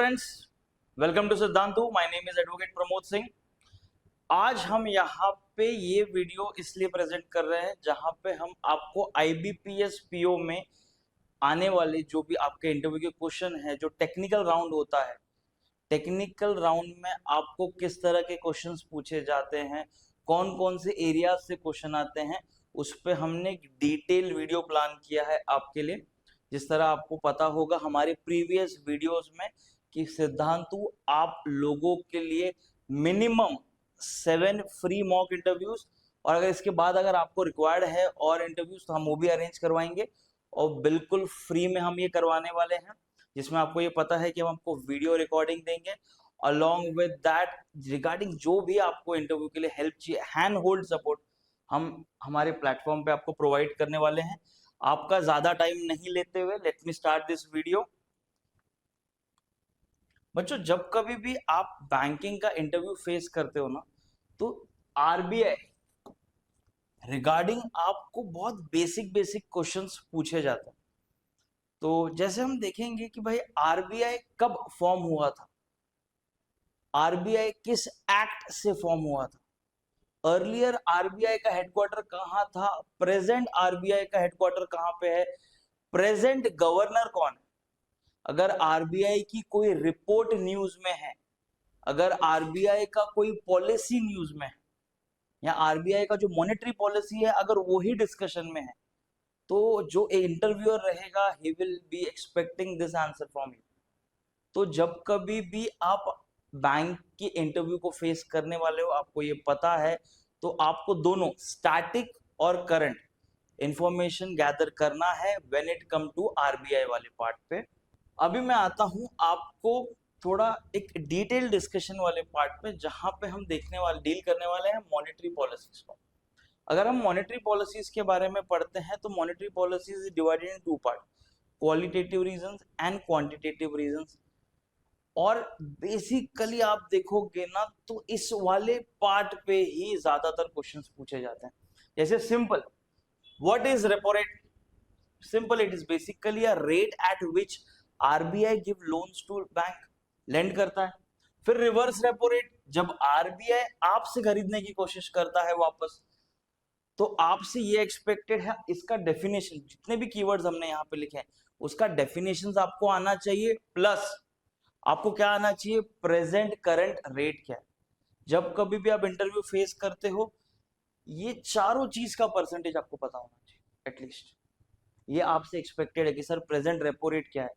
Friends, welcome to Siddhantu. My name is advocate Pramod Singh. आज हम यहाँ पे ये वीडियो इसलिए प्रेजेंट कर रहे हैं जहाँ पे हम आपको आईबीपीएस पीओ में आने वाले जो भी आपके इंटरव्यू के क्वेश्चन है, जो टेक्निकल राउंड होता है, टेक्निकल राउंड में आपको किस तरह के क्वेश्चंस पूछे जाते हैं, कौन कौन से एरिया से क्वेश्चन आते हैं, उस पर हमने डिटेल वीडियो प्लान किया है आपके लिए। जिस तरह आपको पता होगा हमारे प्रीवियस वीडियोस में कि सिद्धांतु आप लोगों के लिए मिनिमम 7 फ्री मॉक इंटरव्यूज, और अगर इसके बाद अगर आपको रिक्वायर्ड है और इंटरव्यूज तो हम वो भी अरेंज करवाएंगे, और बिल्कुल फ्री में हम ये करवाने वाले हैं, जिसमें आपको ये पता है कि हम आपको वीडियो रिकॉर्डिंग देंगे अलॉन्ग विद दैट रिगार्डिंग जो भी आपको इंटरव्यू के लिए हेल्प चाहिए, हैंड होल्ड सपोर्ट हम हमारे प्लेटफॉर्म पे आपको प्रोवाइड करने वाले हैं। आपका ज्यादा टाइम नहीं लेते हुए let me start this video. बच्चों, जब कभी भी आप बैंकिंग का इंटरव्यू फेस करते हो ना, तो आरबीआई रिगार्डिंग आपको बहुत बेसिक बेसिक क्वेश्चंस पूछे जाते हैं। तो जैसे हम देखेंगे कि भाई आरबीआई कब फॉर्म हुआ था, आरबीआई किस एक्ट से फॉर्म हुआ था, अर्लियर आरबीआई का हेडक्वार्टर कहाँ था, प्रेजेंट आरबीआई का हेडक्वार्टर कहाँ पे है, प्रेजेंट गवर्नर कौन है, अगर आरबीआई की कोई रिपोर्ट न्यूज में है, अगर आरबीआई का कोई पॉलिसी न्यूज में है, या आरबीआई का जो मॉनेटरी पॉलिसी है अगर वही डिस्कशन में है, तो जो इंटरव्यूअर रहेगा he will be expecting this answer from you. तो जब कभी भी आप बैंक की इंटरव्यू को फेस करने वाले हो, आपको ये पता है, तो आपको दोनों स्टैटिक और करंट इंफॉर्मेशन गैदर करना है when it come to RBI वाले पार्ट पे। अभी मैं आता हूं आपको थोड़ा एक डिटेल डिस्कशन वाले पार्ट पे, जहां पे हम देखने वाले डील करने वाले हैं मॉनेटरी पॉलिसीज को। अगर हम मॉनेटरी पॉलिसीज के बारे में पढ़ते हैं तो monetary policies is divided in two part, qualitative reasons and quantitative reasons. और बेसिकली आप देखोगे ना तो इस वाले पार्ट पे ही ज्यादातर क्वेश्चंस पूछे जाते हैं। जैसे simple, what is repo rate? Simple, it is basically a rate at which RBI give loans to bank, lend करता है। फिर रिवर्स रेपो रेट, जब आरबीआई आपसे खरीदने की कोशिश करता है वापस, तो आपसे ये एक्सपेक्टेड है, इसका डेफिनेशन जितने भी कीवर्ड्स हमने यहाँ पे लिखे हैं उसका डेफिनेशन आपको आना चाहिए, प्लस आपको क्या आना चाहिए, प्रेजेंट करंट रेट क्या है। जब कभी भी आप इंटरव्यू फेस करते हो, ये चारों चीज का परसेंटेज आपको पता होना चाहिए एटलीस्ट। ये आपसे एक्सपेक्टेड है कि सर प्रेजेंट रेपो रेट क्या है,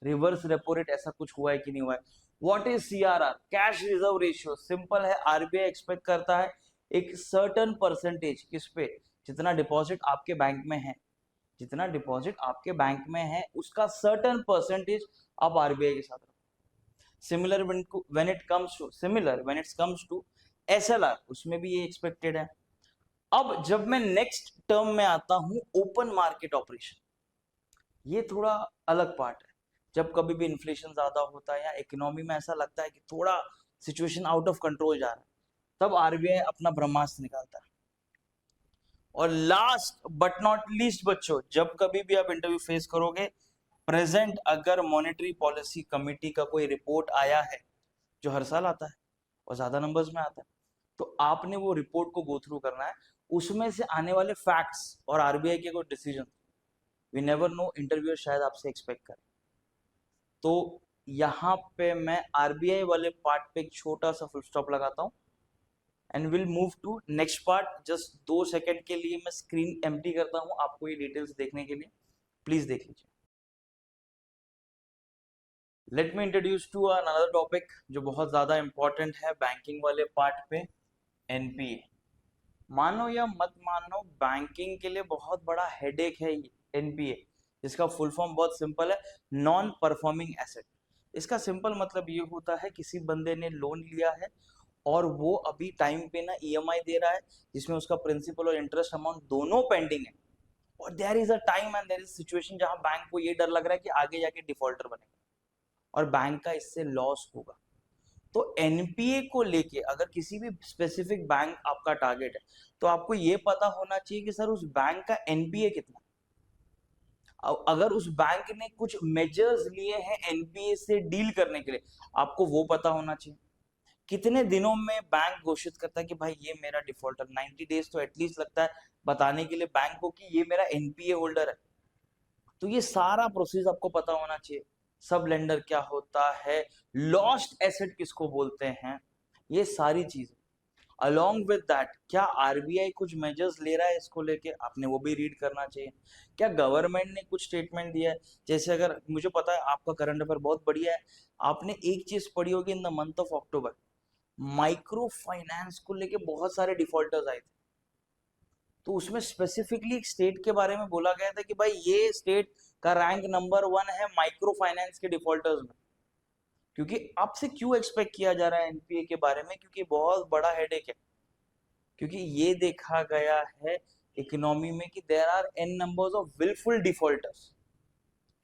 रिवर्स रेपो रेट ऐसा कुछ हुआ है कि नहीं हुआ है, what is CRR, cash reserve ratio. Simple है, आरबीआई एक्सपेक्ट करता है एक सर्टन परसेंटेज किस पे, जितना डिपॉजिट आपके बैंक में है, जितना डिपॉजिट आपके बैंक में है उसका सर्टन परसेंटेज आप आरबीआई के साथ रखो। Similar when it comes to SLR, उसमें भी ये एक्सपेक्टेड है। अब जब मैं नेक्स्ट टर्म में आता हूं, ओपन मार्केट ऑपरेशन, ये थोड़ा अलग पार्ट है। जब कभी भी इन्फ्लेशन ज्यादा होता है या इकोनॉमी में ऐसा लगता है कि थोड़ा सिचुएशन आउट ऑफ कंट्रोल जा रहा है, तब आरबीआई अपना ब्रह्मास्त्र निकालता है। और लास्ट बट नॉट लीस्ट बच्चों, जब कभी भी आप इंटरव्यू फेस करोगे, प्रेजेंट अगर मॉनेटरी पॉलिसी कमिटी का कोई रिपोर्ट आया है, जो हर साल आता है और ज्यादा नंबर्स में आता है, तो आपने वो रिपोर्ट को गो थ्रू करना है, उसमें से आने वाले फैक्ट्स और आरबीआई के कोई decision, we never know, interviewer शायद आपसे एक्सपेक्ट करे। तो यहाँ पे मैं आरबीआई वाले पार्ट पे एक छोटा सा फुल स्टॉप लगाता हूँ and will move to next part. Just 2 second के लिए मैं स्क्रीन एम्प्टी करता हूँ आपको ये डिटेल्स देखने के लिए, प्लीज देख लीजिए। Let me introduce to another topic जो बहुत ज्यादा इंपॉर्टेंट है बैंकिंग वाले पार्ट पे, एनपीए। मानो या मत मानो, बैंकिंग के लिए बहुत बड़ा हेडेक है ये एनपीए, जिसका फुल फॉर्म बहुत सिंपल है, नॉन परफॉर्मिंग एसेट। इसका सिंपल मतलब ये होता है किसी बंदे ने लोन लिया है और वो अभी टाइम पे ना ईएमआई दे रहा है, जिसमें उसका प्रिंसिपल और इंटरेस्ट अमाउंट दोनों पेंडिंग है, और there is a time and there is situation जहां बैंक को ये डर लग रहा है कि आगे जाके डिफॉल्टर बनेगा और बैंक का इससे लॉस होगा। तो एनपीए को लेके अगर किसी भी स्पेसिफिक बैंक आपका टारगेट है, तो आपको ये पता होना चाहिए कि सर उस बैंक का एनपीए कितना है। अगर उस बैंक ने कुछ मेजर्स लिए हैं एनपीए से डील करने के लिए, आपको वो पता होना चाहिए। कितने दिनों में बैंक घोषित करता है कि भाई ये मेरा डिफॉल्टर, 90 डेज तो एटलीस्ट लगता है बताने के लिए बैंक को कि ये मेरा एनपीए होल्डर है। तो ये सारा प्रोसेस आपको पता होना चाहिए। सब लेंडर क्या होता है, लॉस्ट एसेट किसको बोलते हैं, ये सारी चीजें। अलोंग विद दैट क्या आरबीआई कुछ मेजर्स ले रहा है इसको लेके, आपने वो भी रीड करना चाहिए। क्या गवर्नमेंट ने कुछ स्टेटमेंट दिया है, जैसे अगर मुझे पता है आपका करंट अफेयर बहुत बढ़िया है, आपने एक चीज पढ़ी होगी in the month of October, micro finance को लेके बहुत सारे डिफॉल्टर्स आए थे। तो उसमें स्पेसिफिकली एक स्टेट के बारे में बोला गया था कि भाई ये स्टेट का रैंक नंबर 1 है माइक्रो फाइनेंस के डिफॉल्टर्स में। क्योंकि आपसे क्यों एक्सपेक्ट किया जा रहा है एनपीए के बारे में, क्योंकि बहुत बड़ा हेडेक है। क्योंकि ये देखा गया है इकोनॉमी में कि there are n numbers of wilful defaulters.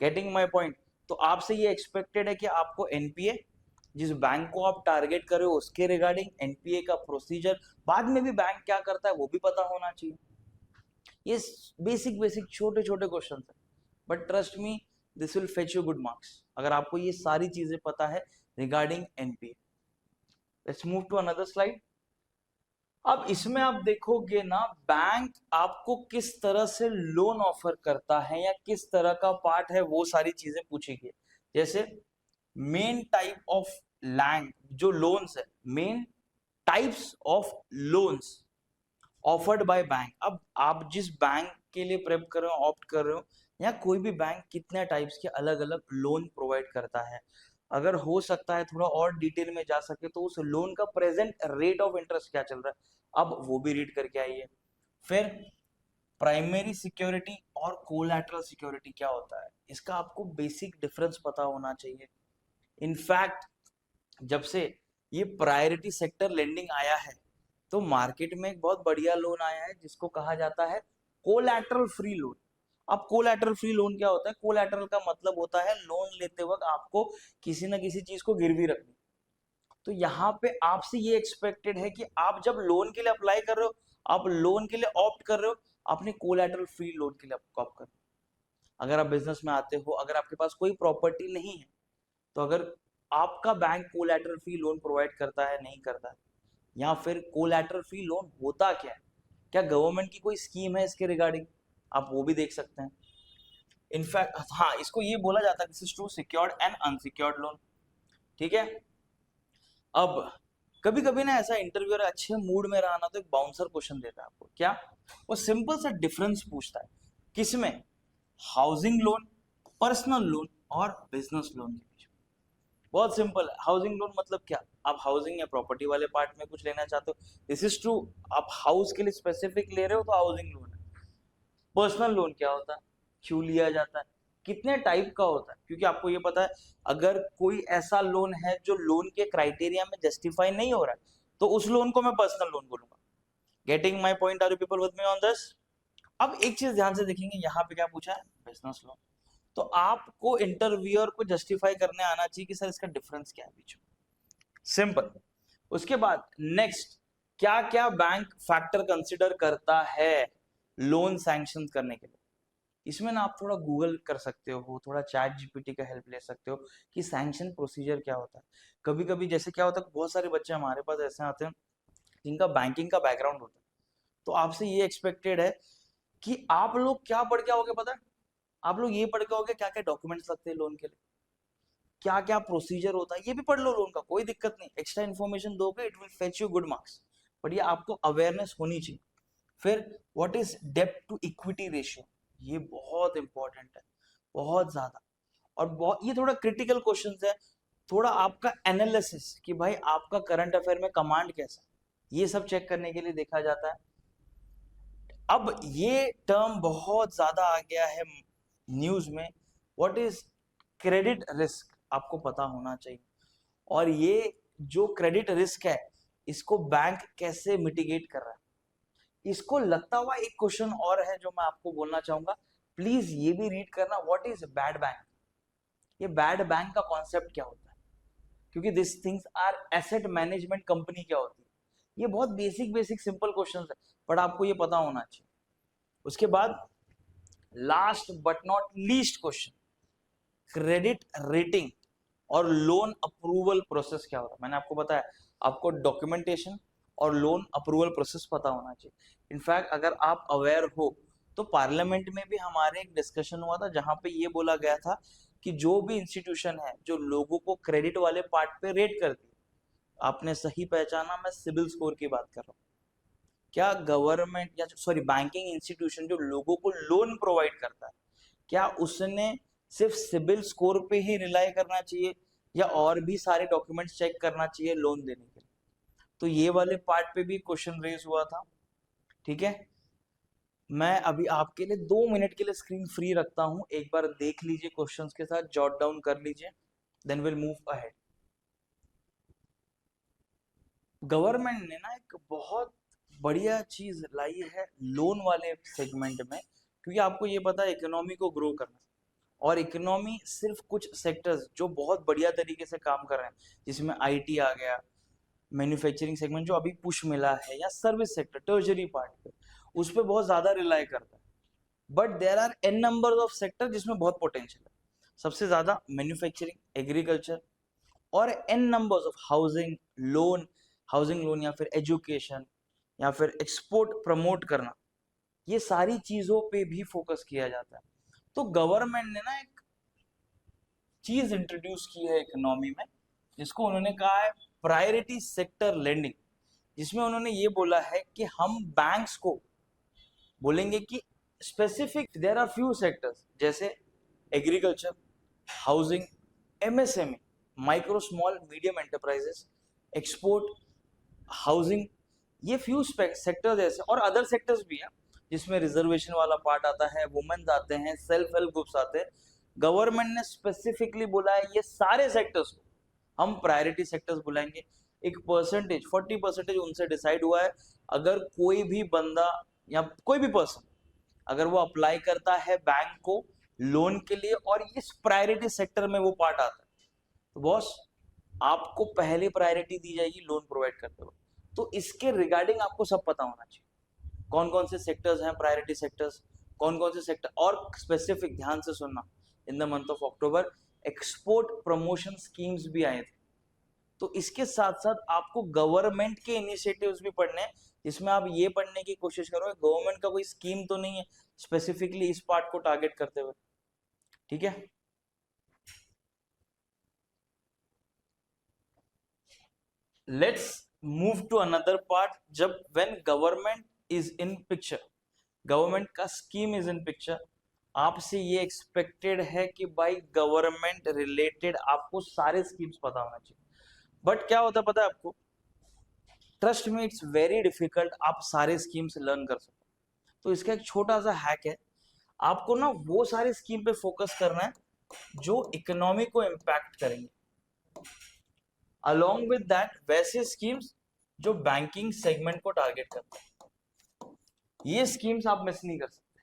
Getting my point. तो आपसे ये एक्सपेक्टेड है कि आपको एनपीए, जिस बैंक को आप टारगेट कर रहे हो उसके रिगार्डिंग एनपीए का प्रोसीजर, बाद में भी बैंक क्या करता है वो भी पता होना चाहिए। ये बेसिक बेसिक छोटे छोटे क्वेश्चन है, but trust me this will fetch you good marks अगर आपको ये सारी चीजें पता है regarding NPA. Let's move to another slide. अब इसमें आप देखोगे ना, बैंक आपको किस तरह से लोन ऑफर करता है या किस तरह का पार्ट है, वो सारी चीजें पूछी गई। जैसे मेन टाइप ऑफ लैंड जो लोन्स है, main types of loans offered by bank. अब आप जिस बैंक के लिए प्रेप कर रहे हो, ऑप्ट कर रहे हो, या कोई भी बैंक कितने टाइप्स के अलग अलग लोन प्रोवाइड करता है, अगर हो सकता है थोड़ा और डिटेल में जा सके तो उस लोन का प्रेजेंट रेट ऑफ इंटरेस्ट क्या चल रहा है, अब वो भी रीड करके आइए। फिर प्राइमरी सिक्योरिटी और कोलैटरल सिक्योरिटी क्या होता है, इसका आपको बेसिक डिफरेंस पता होना चाहिए। इनफैक्ट जब से ये प्रायोरिटी सेक्टर लेंडिंग आया है तो मार्केट में एक बहुत बढ़िया लोन आया है जिसको कहा जाता है कोलैटरल फ्री लोन। अब कोलैटरल फ्री लोन क्या होता है, कोलैटरल का मतलब होता है लोन लेते वक्त आपको किसी ना किसी चीज को गिरवी रखनी। तो यहाँ पे आपसे ये एक्सपेक्टेड है कि आप जब लोन के लिए अप्लाई कर रहे हो, आप लोन के लिए ऑप्ट कर रहे हो, अपने कोलैटरल फ्री लोन के लिए ऑप्ट कर रहे हो। अगर आप बिजनेस में आते हो, अगर आपके पास कोई प्रॉपर्टी नहीं है, तो अगर आपका bank collateral free loan provide करता है नहीं करता है, या फिर कोलैटरल फ्री लोन होता क्या है, क्या गवर्नमेंट की कोई स्कीम है इसके रिगार्डिंग, आप वो भी देख सकते हैं। इनफैक्ट हाँ, इसको ये बोला जाता है this is two secured and unsecured loan. ठीक है। अब कभी कभी ना ऐसा इंटरव्यूअर अच्छे मूड में रहा ना तो एक बाउंसर क्वेश्चन देता है आपको, क्या वो सिंपल सा डिफरेंस पूछता है, किसमें, हाउसिंग लोन, पर्सनल लोन और बिजनेस लोन के बीच में। बहुत सिंपल है। हाउसिंग लोन मतलब क्या, आप हाउसिंग या प्रॉपर्टी वाले पार्ट में कुछ लेना चाहते हो, दिस इज ट्रू, आप हाउस के लिए स्पेसिफिक ले रहे हो तो हाउसिंग लोन है। पर्सनल लोन क्या होता है, क्यों लिया जाता है, कितने टाइप का होता है, क्योंकि आपको ये पता है अगर कोई ऐसा लोन है जो लोन के क्राइटेरिया में जस्टिफाई नहीं हो रहा है तो उस लोन को मैं पर्सनल लोन बोलूंगा। Getting my point, are you people with me on this. अब एक चीज ध्यान से देखेंगे, यहाँ पे क्या पूछा है, बिजनेस लोन। तो आपको इंटरव्यूअर को जस्टिफाई करने आना चाहिए कि सर इसका डिफरेंस क्या है बीच में, सिंपल। उसके बाद नेक्स्ट, क्या क्या बैंक फैक्टर कंसिडर करता है लोन सैंक्शन करने के लिए। इसमें ना आप थोड़ा गूगल कर सकते हो, थोड़ा चैट जीपीटी का हेल्प ले सकते हो कि सैंक्शन प्रोसीजर क्या होता है। कभी कभी जैसे क्या होता है, बहुत सारे बच्चे हमारे पास ऐसे आते हैं जिनका बैंकिंग का बैकग्राउंड होता है, तो आपसे ये एक्सपेक्टेड है कि आप लोग क्या पढ़ के आओगे, पता है आप लोग ये पढ़ के आओगे क्या क्या डॉक्यूमेंट्स लगते हैं लोन के लिए, क्या क्या प्रोसीजर होता है, ये भी पढ़ लो लोन का, कोई दिक्कत नहीं, एक्स्ट्रा इन्फॉर्मेशन दोगे it will fetch you good marks, but ये आपको अवेयरनेस होनी चाहिए। फिर व्हाट इज डेब्ट टू इक्विटी रेशियो, ये बहुत इंपॉर्टेंट है, बहुत ज्यादा। और बहुत ये थोड़ा क्रिटिकल क्वेश्चन है, थोड़ा आपका एनालिसिस कि भाई आपका करंट अफेयर में कमांड कैसा, ये सब चेक करने के लिए देखा जाता है। अब ये टर्म बहुत ज्यादा आ गया है न्यूज में, व्हाट इज क्रेडिट रिस्क, आपको पता होना चाहिए। और ये जो क्रेडिट रिस्क है इसको बैंक कैसे मिटिगेट कर रहा है, इसको लगता हुआ एक क्वेश्चन और है जो मैं आपको बोलना चाहूंगा, प्लीज ये भी रीड करना, व्हाट इज बैड बैंक। ये बैड बैंक का कॉन्सेप्ट क्या होता है, क्योंकि this things are asset management company क्या होती है, ये बहुत बेसिक बेसिक सिंपल क्वेश्चंस है, बट आपको ये पता होना चाहिए। उसके बाद last but not least question, credit rating और लोन अप्रूवल प्रोसेस क्या होता है। मैंने आपको बताया आपको डॉक्यूमेंटेशन और लोन अप्रूवल प्रोसेस पता होना चाहिए। इनफैक्ट अगर आप अवेयर हो तो पार्लियामेंट में भी हमारे एक डिस्कशन हुआ था जहां पे ये बोला गया था कि जो भी इंस्टीट्यूशन है जो लोगों को क्रेडिट वाले पार्ट पे रेट करती है, आपने सही पहचाना, मैं सिबिल स्कोर की बात कर रहा हूँ। क्या गवर्नमेंट या सॉरी बैंकिंग इंस्टीट्यूशन जो लोगों को लोन प्रोवाइड करता है, क्या उसने सिर्फ सिबिल स्कोर पे ही रिलाई करना चाहिए या और भी सारे डॉक्यूमेंट्स चेक करना चाहिए लोन देने के लिए? तो ये वाले पार्ट पे भी क्वेश्चन रेज हुआ था। ठीक है, मैं अभी आपके लिए 2 मिनट के लिए स्क्रीन फ्री रखता हूं, एक बार देख लीजिए क्वेश्चंस के साथ, जॉट डाउन कर लीजिए, then will move ahead. Government ने ना एक बहुत बढ़िया चीज लाई है लोन वाले सेगमेंट में, क्योंकि आपको ये पता है इकोनॉमी को ग्रो करना, और इकोनॉमी सिर्फ कुछ सेक्टर्स जो बहुत बढ़िया तरीके से काम कर रहे हैं, जिसमें आईटी आ गया, मैन्युफैक्चरिंग सेगमेंट जो अभी पुश मिला है, या सर्विस सेक्टर टर्जरी पार्ट पे, उस पर बहुत ज्यादा रिलाई करता है। But there are n number of sector जिसमें बहुत पोटेंशियल है, सबसे ज्यादा मैन्युफैक्चरिंग, एग्रीकल्चर, और n numbers of housing loan, housing loan या फिर एजुकेशन या फिर एक्सपोर्ट प्रमोट करना, ये सारी चीजों पे भी फोकस किया जाता है। तो गवर्नमेंट ने ना एक चीज इंट्रोड्यूस की है इकोनॉमी में, जिसको उन्होंने कहा है प्रायोरिटी सेक्टर लेंडिंग, जिसमें उन्होंने ये बोला है कि हम बैंक्स को बोलेंगे कि specific there are few sectors जैसे agriculture, housing, MSME, micro small medium enterprises, export, housing, ये फ्यू सेक्टर्स ऐसे, और अदर सेक्टर्स भी हैं जिसमें रिजर्वेशन वाला पार्ट आता है, वुमेन्स आते हैं, सेल्फ हेल्प ग्रुप्स आते हैं। गवर्नमेंट ने स्पेसिफिकली बोला है ये सारे सेक्टर्स को हम प्रायोरिटी सेक्टर्स बुलाएंगे। एक परसेंटेज 40% उनसे डिसाइड हुआ है, अगर कोई भी बंदा या कोई भी पर्सन अगर वो अप्लाई करता है बैंक को लोन के लिए और इस प्रायोरिटी सेक्टर में वो पार्ट आता है, तो बॉस आपको पहले प्रायोरिटी दी जाएगी लोन प्रोवाइड करते हुए। तो इसके रिगार्डिंग आपको सब पता होना चाहिए, कौन कौन से सेक्टर्स हैं प्रायोरिटी सेक्टर्स, कौन कौन से सेक्टर, और स्पेसिफिक ध्यान से सुनना, in the month of October export promotion schemes भी आए थे। तो इसके साथ साथ आपको गवर्नमेंट के इनिशिएटिव्स भी पढ़ने हैं, जिसमें आप ये पढ़ने की कोशिश करो गवर्नमेंट का कोई स्कीम तो नहीं है स्पेसिफिकली इस पार्ट को टारगेट करते हुए। ठीक है, let's move to another part. जब when government is in picture, government का स्कीम इज इन पिक्चर, आपसे ये एक्सपेक्टेड है कि भाई गवर्नमेंट रिलेटेड आपको सारे स्कीम्स पता होना चाहिए। बट क्या होता है पता है आपको, ट्रस्ट में इट्स वेरी डिफिकल्ट आप सारे स्कीम्स लर्न कर सको। तो इसका एक छोटा सा हैक है, आपको ना वो सारे स्कीम पे फोकस करना है जो इकोनॉमी को इम्पैक्ट करेंगे, अलोंग विद दैट वैसे स्कीम्स जो बैंकिंग सेगमेंट को टारगेट करते हैं, ये स्कीम्स आप मिस नहीं कर सकते।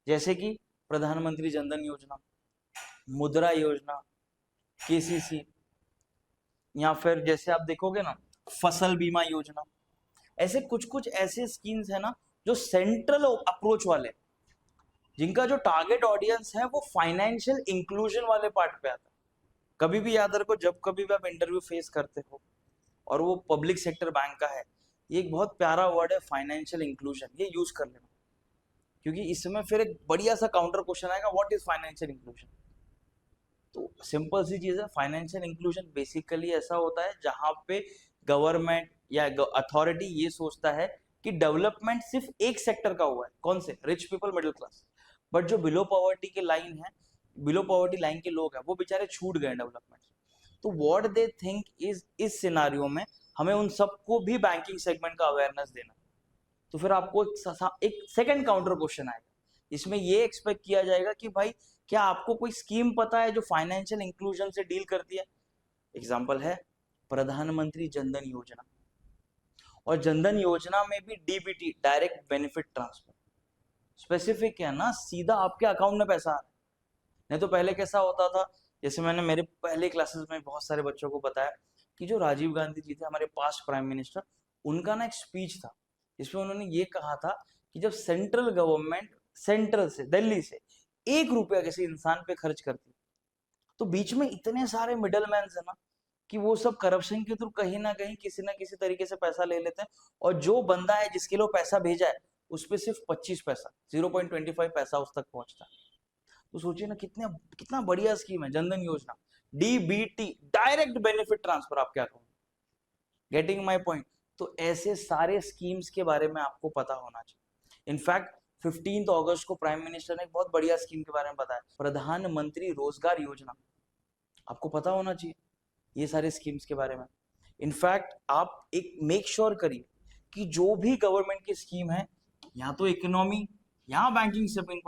जैसे कि प्रधानमंत्री जनधन योजना, मुद्रा योजना, केसीसी, या फिर जैसे आप देखोगे ना फसल बीमा योजना, ऐसे कुछ कुछ ऐसे स्कीम्स है ना जो सेंट्रल अप्रोच वाले, जिनका जो टारगेट ऑडियंस है वो फाइनेंशियल इंक्लूजन वाले पार्ट पे आता है। कभी भी याद रखो, जब कभी भी आप इंटरव्यू फेस करते हो और वो पब्लिक सेक्टर बैंक का है, ये एक बहुत प्यारा वर्ड है फाइनेंशियल इंक्लूजन, ये यूज कर लेना, क्योंकि इसमें फिर एक बढ़िया सा काउंटर क्वेश्चन आएगा, व्हाट इज फाइनेंशियल इंक्लूजन। तो सिंपल सी चीज है, फाइनेंशियल इंक्लूजन बेसिकली ऐसा होता है जहां पे गवर्नमेंट या अथॉरिटी ये सोचता है कि डेवलपमेंट सिर्फ एक सेक्टर का हुआ है, कौन से, rich people, middle class, but जो बिलो पॉवर्टी के लाइन है, बिलो पॉवर्टी लाइन के लोग हैं, वो बेचारे छूट गए डेवलपमेंट। तो व्हाट दे थिंक इज इस सिनारियो में हमें उन सबको भी बैंकिंग सेगमेंट का अवेयरनेस देना। तो फिर आपको एक सेकंड काउंटर क्वेश्चन आएगा, इसमें ये एक्सपेक्ट किया जाएगा कि भाई क्या आपको कोई स्कीम पता है जो फाइनेंशियल इंक्लूजन से डील करती है। एग्जांपल है प्रधानमंत्री जनधन योजना, और जनधन योजना में भी DBT, direct benefit transfer, specific है ना, सीधा आपके अकाउंट में पैसा आ रहा है। नहीं तो पहले कैसा होता था, जैसे मैंने मेरे पहले क्लासेस में बहुत सारे बच्चों को बताया कि जो राजीव गांधी जी थे हमारे पास्ट प्राइम मिनिस्टर, उनका ना एक स्पीच था जिसमें उन्होंने ये कहा था कि जब सेंट्रल गवर्नमेंट सेंट्रल से, दिल्ली से 1 रुपया किसी इंसान पे खर्च करती, तो बीच में इतने सारे मिडल मैन है ना कि वो सब करप्शन के थ्रू कहीं ना किसी तरीके से पैसा ले लेते हैं, और जो बंदा है जिसके लिए पैसा भेजा है उस पर सिर्फ 25 पैसा, 0.25 पैसा उस तक पहुंचता है। तो सोचिए ना कितने कितना बढ़िया स्कीम है जनधन योजना, डीबीटी, डायरेक्ट बेनिफिट ट्रांसफर, आप क्या कहोगे? Getting my point? तो ऐसे सारे स्कीम्स के बारे में आपको पता होना चाहिए। इनफैक्ट 15 अगस्त को प्राइम मिनिस्टर ने एक बहुत बढ़िया स्कीम के बारे में बताया, प्रधानमंत्री रोजगार योजना, आपको पता होना चाहिए ये सारे स्कीम्स के बारे में। इनफैक्ट आप एक मेक श्योर करिए कि जो भी गवर्नमेंट की स्कीम है, या तो इकोनॉमी या बैंकिंग सेगमेंट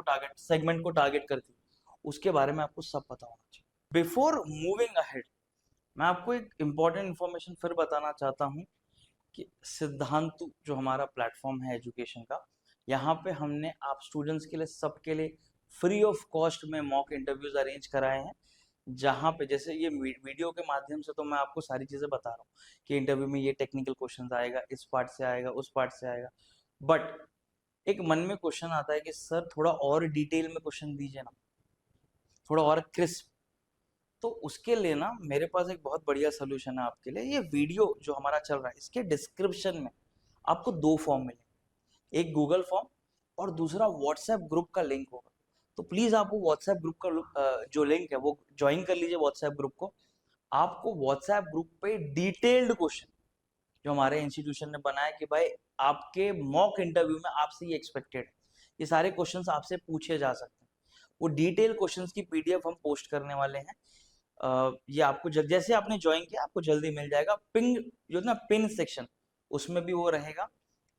को टारगेट करती है, उसके बारे में आपको सब पता होना चाहिए। बिफोर मूविंग अहेड, मैं आपको एक इंपॉर्टेंट इंफॉर्मेशन फिर बताना चाहता हूँ कि सिद्धांतु जो हमारा प्लेटफॉर्म है एजुकेशन का, यहाँ पे हमने आप स्टूडेंट्स के लिए, सबके लिए फ्री ऑफ कॉस्ट में मॉक इंटरव्यूज अरेंज कराए हैं, जहाँ पे जैसे ये वीडियो के माध्यम से तो मैं आपको सारी चीजें बता रहा हूँ कि इंटरव्यू में ये टेक्निकल क्वेश्चन आएगा, इस पार्ट से आएगा, उस पार्ट से आएगा, बट एक मन में क्वेश्चन आता है कि सर थोड़ा और डिटेल में क्वेश्चन दीजिए ना, थोड़ा और क्रिस्प। तो उसके लिए ना मेरे पास एक बहुत बढ़िया सोल्यूशन है आपके लिए। ये वीडियो जो हमारा चल रहा है इसके डिस्क्रिप्शन में आपको 2 फॉर्म मिलेंगे, एक गूगल फॉर्म और दूसरा व्हाट्सएप ग्रुप का लिंक होगा। तो प्लीज आप वो व्हाट्सएप ग्रुप का जो लिंक है वो ज्वाइन कर लीजिए व्हाट्सएप ग्रुप को। आपको व्हाट्सएप ग्रुप पे डिटेल्ड क्वेश्चन जो हमारे इंस्टीट्यूशन ने बनाया कि भाई आपके मॉक इंटरव्यू में आपसे ये एक्सपेक्टेड है, ये सारे क्वेश्चंस आपसे पूछे जा सकते हैं, वो डिटेल क्वेश्चंस की पीडीएफ हम पोस्ट करने वाले हैं। ये आपको जैसे आपने ज्वाइन किया आपको जल्दी मिल जाएगा। पिंग जो ना पिन सेक्शन, उसमें भी वो रहेगा,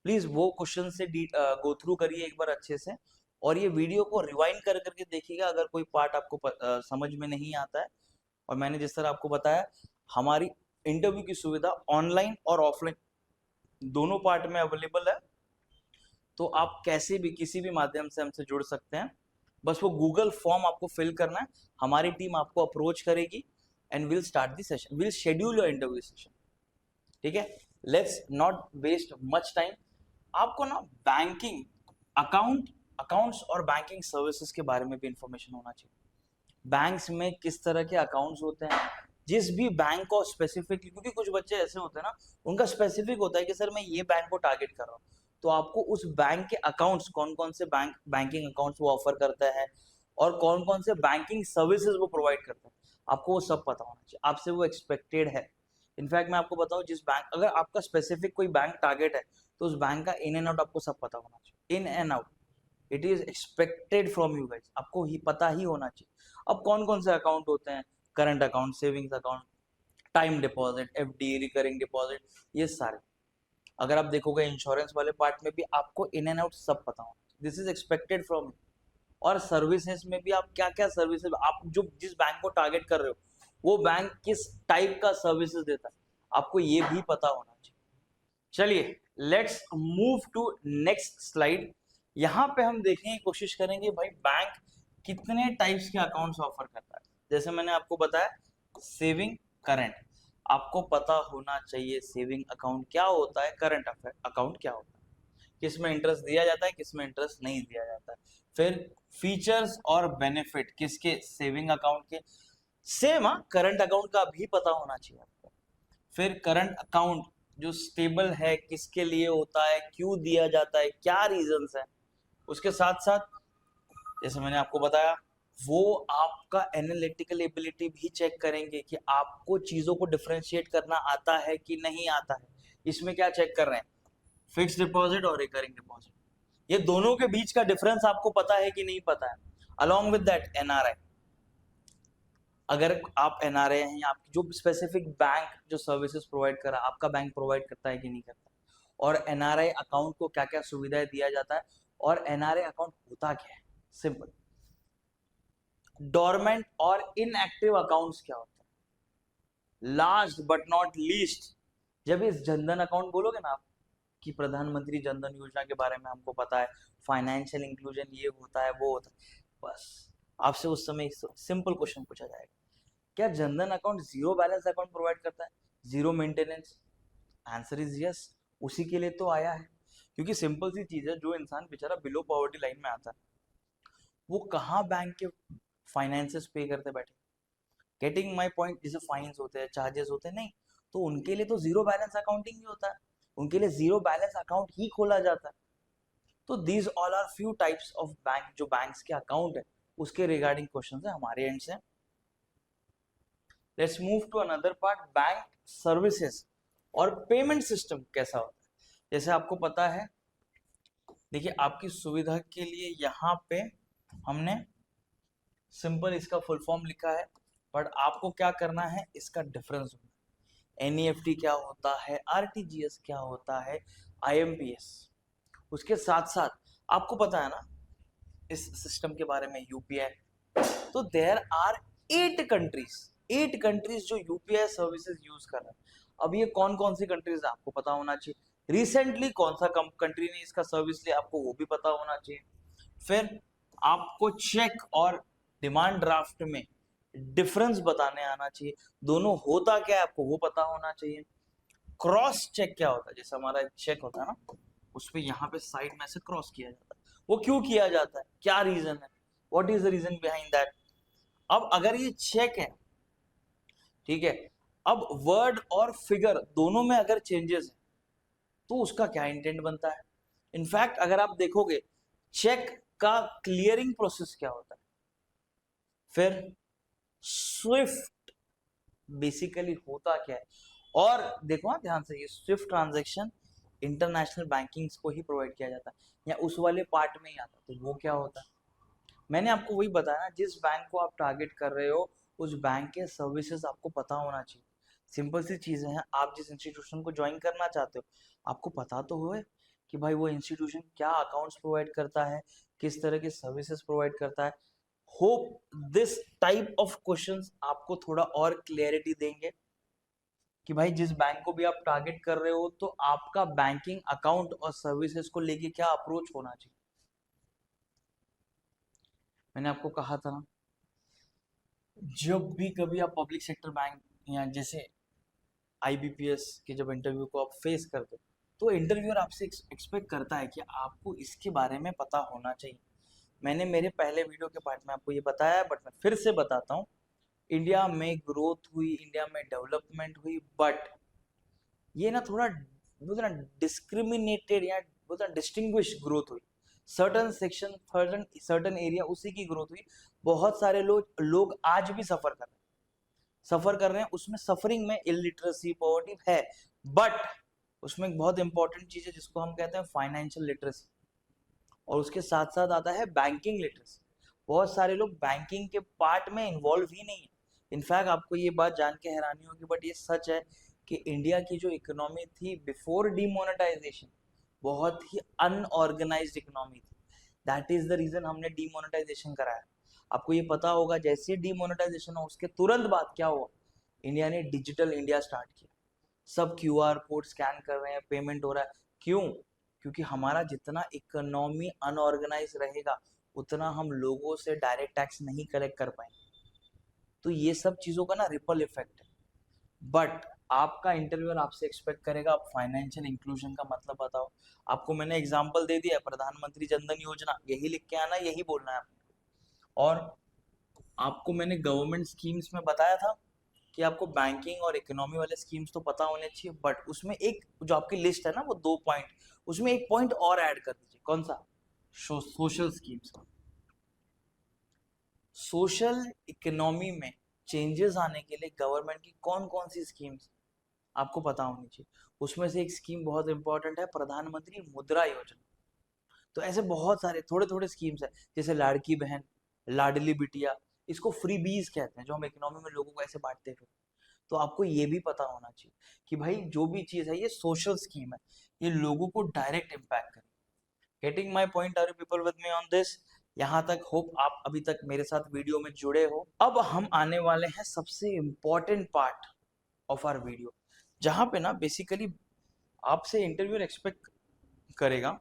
प्लीज वो क्वेश्चन से गो थ्रू करिए एक बार अच्छे से, और ये वीडियो को रिवाइंड कर करके देखिएगा अगर कोई पार्ट आपको समझ में नहीं आता है। और मैंने जिस तरह आपको बताया, हमारी इंटरव्यू की सुविधा ऑनलाइन और ऑफलाइन दोनों पार्ट में अवेलेबल है, तो आप कैसे भी किसी भी माध्यम से हमसे जुड़ सकते हैं। बस वो गूगल फॉर्म आपको फिल करना है, हमारी टीम आपको अप्रोच करेगी and will start the session, will schedule your interview session. ठीक है, let's not waste much time. आपको ना बैंकिंग अकाउंट्स और बैंकिंग सर्विसेज के बारे में भी इंफॉर्मेशन होना चाहिए। बैंक्स में किस तरह के अकाउंट्स होते हैं, जिस भी बैंक को स्पेसिफिक, क्योंकि कुछ बच्चे ऐसे होते हैं ना उनका स्पेसिफिक होता है कि सर मैं ये बैंक को टारगेट कर रहा हूँ, तो आपको उस बैंक के अकाउंट्स, कौन कौन से बैंकिंग अकाउंट्स वो ऑफर करता है और कौन कौन से बैंकिंग सर्विसेज वो प्रोवाइड करता है, आपको वो सब पता होना चाहिए, आपसे वो एक्सपेक्टेड है। इनफैक्ट मैं आपको बताऊं, जिस बैंक, अगर आपका स्पेसिफिक कोई बैंक टारगेट है तो उस बैंक का इन एंड आउट आपको सब पता होना चाहिए, in and out, it is expected from you guys, आपको ही पता ही होना चाहिए। अब कौन कौन से अकाउंट होते हैं, current account, savings account, time deposit, FD, recurring deposit, ये सारे। अगर आप देखोगे इंश्योरेंस वाले पार्ट में भी आपको इन एंड आउट सब पता होना, this is expected from you. और सर्विसेज में भी आप क्या क्या सर्विसेज, आप जो जिस बैंक को टारगेट कर रहे हो वो बैंक किस टाइप का सर्विसेज देता है, आपको ये भी पता होना चाहिए। चलिए let's move to next slide. यहाँ पे हम देखने की कोशिश करेंगे भाई बैंक कितने टाइप्स के अकाउंट्स ऑफर करता है। जैसे मैंने आपको बताया सेविंग, करंट, आपको पता होना चाहिए सेविंग अकाउंट क्या होता है, करंट अकाउंट क्या होता है, किस में इंटरेस्ट दिया जाता है, किस में इंटरेस्ट नहीं दिया जाता है। फिर फीचर्स और बेनिफिट किसके, सेविंग अकाउंट के, सेम करंट अकाउंट का भी पता होना चाहिए आपको। फिर करंट अकाउंट जो स्टेबल है किसके लिए होता है, क्यों दिया जाता है, क्या रीजंस है। उसके साथ साथ जैसे मैंने आपको बताया, वो आपका एनालिटिकल एबिलिटी भी चेक करेंगे कि आपको चीजों को डिफरेंशिएट करना आता है कि नहीं आता है। इसमें क्या चेक कर रहे हैं, फिक्स डिपॉजिट और रिकरिंग डिपॉजिट, ये दोनों के बीच का डिफरेंस आपको पता है कि नहीं पता है। अलॉन्ग विद दैट एनआरआई, अगर आप एनआरआई हैं, आपकी जो स्पेसिफिक बैंक जो सर्विसेज प्रोवाइड कर रहा है आपका बैंक प्रोवाइड करता है कि नहीं करता, और एनआरआई अकाउंट को क्या क्या सुविधाएं दिया जाता है, और एनआरआई अकाउंट होता क्या है, सिंपल। डोरमेंट और इनएक्टिव अकाउंट्स क्या होता है। लास्ट बट नॉट लीस्ट, जब इस जनधन अकाउंट बोलोगे ना आप कि प्रधानमंत्री जनधन योजना के बारे में हमको पता है, फाइनेंशियल इंक्लूजन ये होता है वो होता है, बस आपसे उस समय सिंपल क्वेश्चन पूछा जाएगा, क्या Jan Dhan account zero balance account provide करता है, zero maintenance? Answer is yes, उसी के लिए तो आया है। क्योंकि सिंपल सी चीज है, जो इंसान बेचारा बिलो पॉवर्टी लाइन में आता है वो कहाँ बैंक के फाइनेंसेस पे करते बैठे? Getting my point? जैसे फाइन्स होते हैं, चार्जेस होते हैं, नहीं, तो उनके लिए तो जीरो बैलेंस अकाउंटिंग ही होता है, उनके लिए जीरो बैलेंस अकाउंट ही खोला जाता है। तो these all are few types of bank, जो बैंक्स के अकाउंट है उसके रिगार्डिंग क्वेश्चन है हमारे एंड से। Let's move to another part, bank services और पेमेंट सिस्टम कैसा होता है। जैसे आपको पता है, देखिए आपकी सुविधा के लिए यहाँ पे हमने सिंपल इसका फुल फॉर्म लिखा है, बट आपको क्या करना है, इसका डिफरेंस होना है। एनईएफटी क्या होता है, आरटीजीएस क्या होता है, आईएमपीएस। उसके साथ साथ आपको पता है ना इस सिस्टम के बारे में, यूपीआई। तो देयर आर 8 कंट्रीज जो यूपीआई सर्विसेज यूज कर रहे हैं। अब ये कौन कौन सी कंट्रीज है आपको पता होना चाहिए। रिसेंटली कौन सा कंट्री ने इसका सर्विस लिया आपको वो भी पता होना चाहिए। फिर आपको चेक और डिमांड ड्राफ्ट में डिफरेंस बताने आना चाहिए, दोनों होता क्या है आपको वो पता होना चाहिए। क्रॉस चेक क्या होता है, जैसे हमारा चेक होता है ना, उस पे यहाँ पे साइड में से क्रॉस किया जाता है, वो क्यों किया जाता है, क्या रीजन है, what is the reason behind that. अब अगर ये चेक है, ठीक है, अब वर्ड और फिगर दोनों में अगर चेंजेस है तो उसका क्या इंटेंट बनता है। इनफैक्ट अगर आप देखोगे चेक का क्लियरिंग प्रोसेस क्या होता है, फिर स्विफ्ट बेसिकली होता क्या है। और देखो हाँ ध्यान से, ये स्विफ्ट ट्रांजैक्शन इंटरनेशनल बैंकिंग को ही प्रोवाइड किया जाता है, या उस वाले पार्ट में ही आता है, तो वो क्या होता है। मैंने आपको वही बताया ना, जिस बैंक को आप टारगेट कर रहे हो उस बैंक के सर्विसेज आपको पता होना चाहिए। सिंपल सी चीजें हैं, आप जिस इंस्टीट्यूशन को ज्वाइन करना चाहते हो आपको पता तो होए कि भाई वो इंस्टीट्यूशन क्या अकाउंट्स प्रोवाइड करता है, किस तरह के सर्विसेज प्रोवाइड करता है। Hope this type of questions आपको थोड़ा और क्लियरिटी देंगे कि भाई जिस बैंक को भी आप टारगेट कर रहे हो तो आपका बैंकिंग अकाउंट और सर्विसेज को लेके क्या अप्रोच होना चाहिए। मैंने आपको कहा था ना, जब भी कभी आप पब्लिक सेक्टर बैंक या जैसे आईबीपीएस के जब इंटरव्यू को आप फेस करते हो तो इंटरव्यूअर आपसे एक्सपेक्ट करता है कि आपको इसके बारे में पता होना चाहिए। मैंने मेरे पहले वीडियो के पार्ट में आपको ये बताया, बट मैं फिर से बताता हूँ। इंडिया में ग्रोथ हुई, इंडिया में डेवलपमेंट हुई, बट ये ना थोड़ा बोलते ना डिस्क्रिमिनेटेड या बोलते ना डिस्टिंग्विश ग्रोथ हुई। सर्टन सेक्शन, सर्टन एरिया उसी की ग्रोथ हुई। बहुत सारे लोग आज भी सफर कर रहे हैं, उसमें सफरिंग में इलिटरेसी पॉवर्टी है, बट उसमें एक बहुत इंपॉर्टेंट चीज है जिसको हम कहते हैं फाइनेंशियल लिटरेसी, और उसके साथ साथ आता है बैंकिंग लिटरेसी। बहुत सारे लोग बैंकिंग के पार्ट में इन्वॉल्व ही नहीं है। इनफैक्ट आपको ये बात जान के हैरानी होगी, बट ये सच है कि इंडिया की जो इकोनॉमी थी बिफोर डीमोनेटाइजेशन बहुत ही अनऑर्गेनाइज्ड इकोनॉमी थी। दैट इज द रीजन हमने डीमोनेटाइजेशन कराया। आपको ये पता होगा जैसे डीमोनेटाइजेशन हो उसके तुरंत बाद क्या हुआ, इंडिया ने डिजिटल इंडिया स्टार्ट किया। सब क्यूआर कोड स्कैन कर रहे हैं, पेमेंट हो रहा है। क्यों? क्योंकि हमारा जितना इकोनॉमी अनऑर्गेनाइज रहेगा उतना हम लोगों से डायरेक्ट टैक्स नहीं कलेक्ट कर पाएंगे। तो ये सब चीजों का ना रिपल इफेक्ट है। बट आपका इंटरव्यूअर आपसे एक्सपेक्ट करेगा आप फाइनेंशियल इंक्लूजन का मतलब बताओ। आपको मैंने एग्जांपल दे दिया, प्रधानमंत्री जनधन योजना, यही लिख के आना, यही बोलना है आपको। और आपको मैंने गवर्नमेंट स्कीम्स में बताया था कि आपको बैंकिंग और इकोनॉमी वाले स्कीम्स तो पता होने चाहिए, बट उसमें एक जो आपकी लिस्ट है ना वो 2 पॉइंट, उसमें एक पॉइंट और ऐड कर दीजिए। कौन सा? सोशल स्कीम्स का। सोशल इकोनॉमी में चेंजेस आने के लिए गवर्नमेंट की कौन कौन सी स्कीम्स आपको पता होनी चाहिए। उसमें से एक स्कीम बहुत इंपॉर्टेंट है, प्रधानमंत्री मुद्रा योजना। तो ऐसे बहुत सारे थोड़े थोड़े स्कीम्स है, जैसे लाड़की बहन, लाडली बिटिया, इसको फ्री बीज कहते हैं, जो हम इकोनॉमी में लोगों को ऐसे बांटते थे। तो आपको ये भी पता होना चाहिए कि भाई जो भी चीज है ये सोशल स्कीम है, ये लोगों को डायरेक्ट इम्पैक्ट करे। Getting my point? Are you people with me on this? यहाँ तक होप आप अभी तक मेरे साथ वीडियो में जुड़े हो। अब हम आने वाले हैं सबसे important part of our video, जहां पे ना बेसिकली आपसे इंटरव्यूअर एक्सपेक्ट करेगा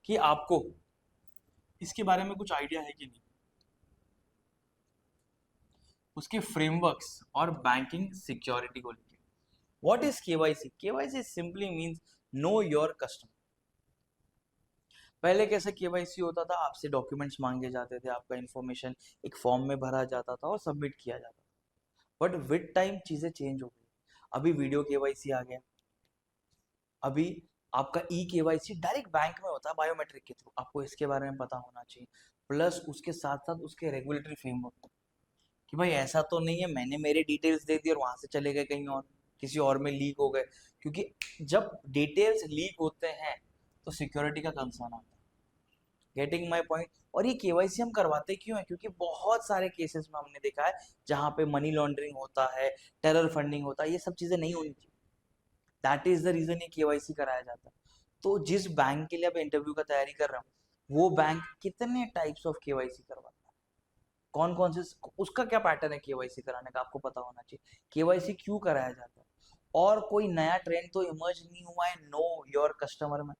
कि आपको इसके बारे में कुछ आइडिया है कि नहीं, उसके फ्रेमवर्क्स और बैंकिंग सिक्योरिटी को लेके। What is KYC? KYC simply means know your customer. पहले कैसे केवाईसी होता था, आपसे डॉक्यूमेंट्स मांगे जाते थे, आपका इन्फॉर्मेशन एक फॉर्म में भरा जाता था और सबमिट किया जाता था। बट विद टाइम चीजें चेंज हो गई। अभी वीडियो केवाईसी आ गया। अभी आपका ई केवाईसी डायरेक्ट बैंक में होता है बायोमेट्रिक के थ्रू। आपको इसके बारे में पता होना चाहिए। प्लस उसके साथ साथ उसके रेगुलेटरी फ्रेमवर्क, कि भाई ऐसा तो नहीं है मैंने मेरे डिटेल्स दे दी और वहां से चले गए कहीं और, किसी और में लीक हो गए। क्योंकि जब डिटेल्स लीक होते हैं तो सिक्योरिटी का कंसर्न आता है। Getting my point. और ये केवाईसी हम करवाते क्यों है? क्योंकि बहुत सारे केसेस में हमने देखा है जहाँ पे मनी लॉन्ड्रिंग होता है, टेरर फंडिंग होता है, ये सब चीजें नहीं होनी चाहिए। दैट इज द रीजन ये केवाईसी कराया जाता है। तो जिस बैंक के लिए आप इंटरव्यू का तैयारी कर रहे हो, वो बैंक कितने टाइप्स ऑफ केवाईसी करवाता है, कौन कौन से, उसका क्या पैटर्न है केवाईसी कराने का, आपको पता होना चाहिए। केवाईसी क्यों कराया जाता है, और कोई नया ट्रेंड तो इमर्ज नहीं हुआ है नो योर कस्टमर में।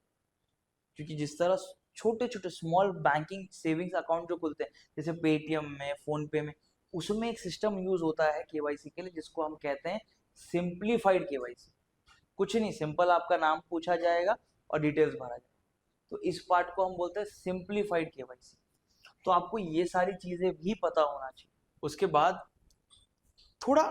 क्योंकि जिस तरह छोटे छोटे स्मॉल बैंकिंग सेविंग्स अकाउंट जो खुलते हैं, जैसे पेटीएम में, फोन पे में, उसमें एक सिस्टम यूज होता है केवाईसी के लिए जिसको हम कहते हैं सिंप्लीफाइड केवाईसी। कुछ नहीं, सिंपल आपका नाम पूछा जाएगा और डिटेल्स भरा जाएगा। तो इस पार्ट को हम बोलते हैं सिंप्लीफाइड केवाईसी। तो आपको ये सारी चीजें भी पता होना चाहिए। उसके बाद थोड़ा,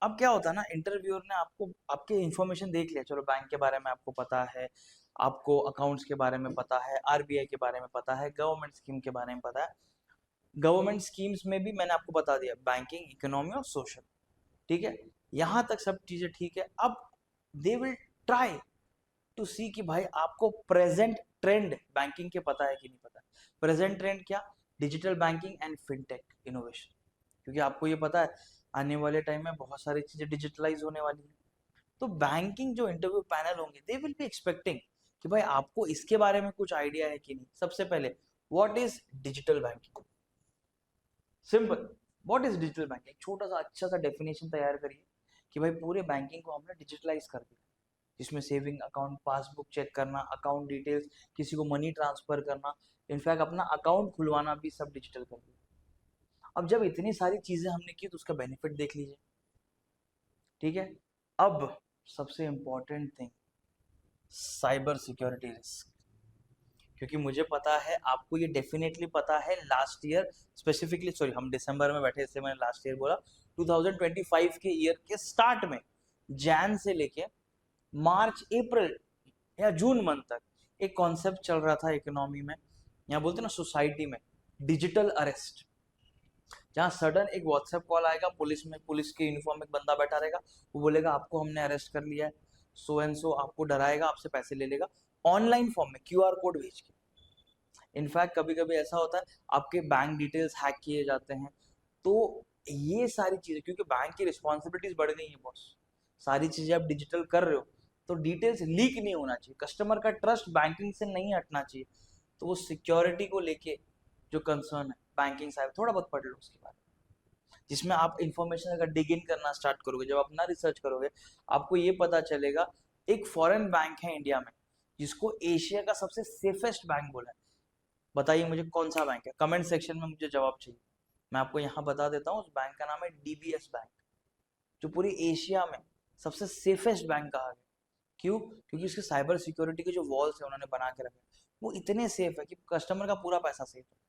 अब क्या होता है ना, इंटरव्यूअर ने आपको आपके इन्फॉर्मेशन देख लिया, चलो बैंक के बारे में आपको पता है, आपको अकाउंट्स के बारे में पता है, आरबीआई के बारे में पता है, गवर्नमेंट स्कीम के बारे में पता है। गवर्नमेंट स्कीम्स में भी मैंने आपको बता दिया, बैंकिंग, इकोनॉमी और सोशल। ठीक है, यहाँ तक सब चीजें ठीक है। अब दे विल ट्राई टू सी कि भाई आपको प्रेजेंट ट्रेंड बैंकिंग के पता है कि नहीं पता है। प्रेजेंट ट्रेंड क्या? Digital banking and fintech innovation. क्योंकि आपको ये पता है आने वाले टाइम में बहुत सारी चीजें डिजिटलाइज होने वाली है। तो बैंकिंग जो इंटरव्यू पैनल होंगे दे विल बी एक्सपेक्टिंग कि भाई आपको इसके बारे में कुछ आइडिया है कि नहीं। सबसे पहले, what is digital banking? Simple, what is digital banking, छोटा सा अच्छा सा डेफिनेशन तैयार करिए कि भाई पूरे बैंकिंग को हमने डिजिटलाइज कर दिया, जिसमें सेविंग अकाउंट, पासबुक चेक करना, अकाउंट डिटेल्स, किसी को मनी ट्रांसफर करना, इनफैक्ट अपना अकाउंट खुलवाना भी सब डिजिटल कर दिया। अब जब इतनी सारी चीजें हमने की तो उसका बेनिफिट देख लीजिए। ठीक है, अब सबसे important thing, cyber security risk. क्योंकि मुझे पता है आपको ये डेफिनेटली पता है, लास्ट ईयर स्पेसिफिकली, सॉरी हम दिसंबर में बैठे, इससे मैंने लास्ट ईयर बोला, 2025 के ईयर के स्टार्ट में, जैन से लेके मार्च अप्रैल या जून मंथ तक एक कॉन्सेप्ट चल रहा था इकोनॉमी में, यहाँ बोलते ना सोसाइटी में, डिजिटल अरेस्ट। जहाँ सडन एक व्हाट्सएप कॉल आएगा पुलिस में, पुलिस के यूनिफॉर्म में एक बंदा बैठा रहेगा, वो बोलेगा आपको हमने अरेस्ट कर लिया है, सो एंड सो, आपको डराएगा, आपसे पैसे ले लेगा, ऑनलाइन फॉर्म में क्यूआर कोड भेज के। इनफैक्ट कभी कभी ऐसा होता है आपके बैंक डिटेल्स हैक किए जाते हैं। तो ये सारी चीजें, क्योंकि बैंक की रिस्पॉन्सिबिलिटीज बढ़ गई है बॉस, सारी चीजें आप डिजिटल कर रहे हो, तो डिटेल्स लीक नहीं होना चाहिए, कस्टमर का ट्रस्ट बैंकिंग से नहीं हटना चाहिए। तो वो सिक्योरिटी को लेके जो कंसर्न है, बैंकिंग साहब थोड़ा बहुत पढ़ लो उसके बारे में, जिसमें आप इंफॉर्मेशन अगर डिग इन करना स्टार्ट करोगे, जब अपना रिसर्च करोगे, आपको ये पता चलेगा एक फॉरेन बैंक है इंडिया में जिसको एशिया का सबसे सेफेस्ट बैंक बोला है। बताइए मुझे कौन सा बैंक है, कमेंट सेक्शन में मुझे जवाब चाहिए। मैं आपको यहाँ बता देता हूँ, उस बैंक का नाम है डीबीएस बैंक, जो पूरी एशिया में सबसे सेफेस्ट बैंक कहा गया। क्यों? क्योंकि उसके साइबर सिक्योरिटी के जो वॉल्स है उन्होंने बना के रखे, वो इतने सेफ है कि कस्टमर का पूरा पैसा सेफ है।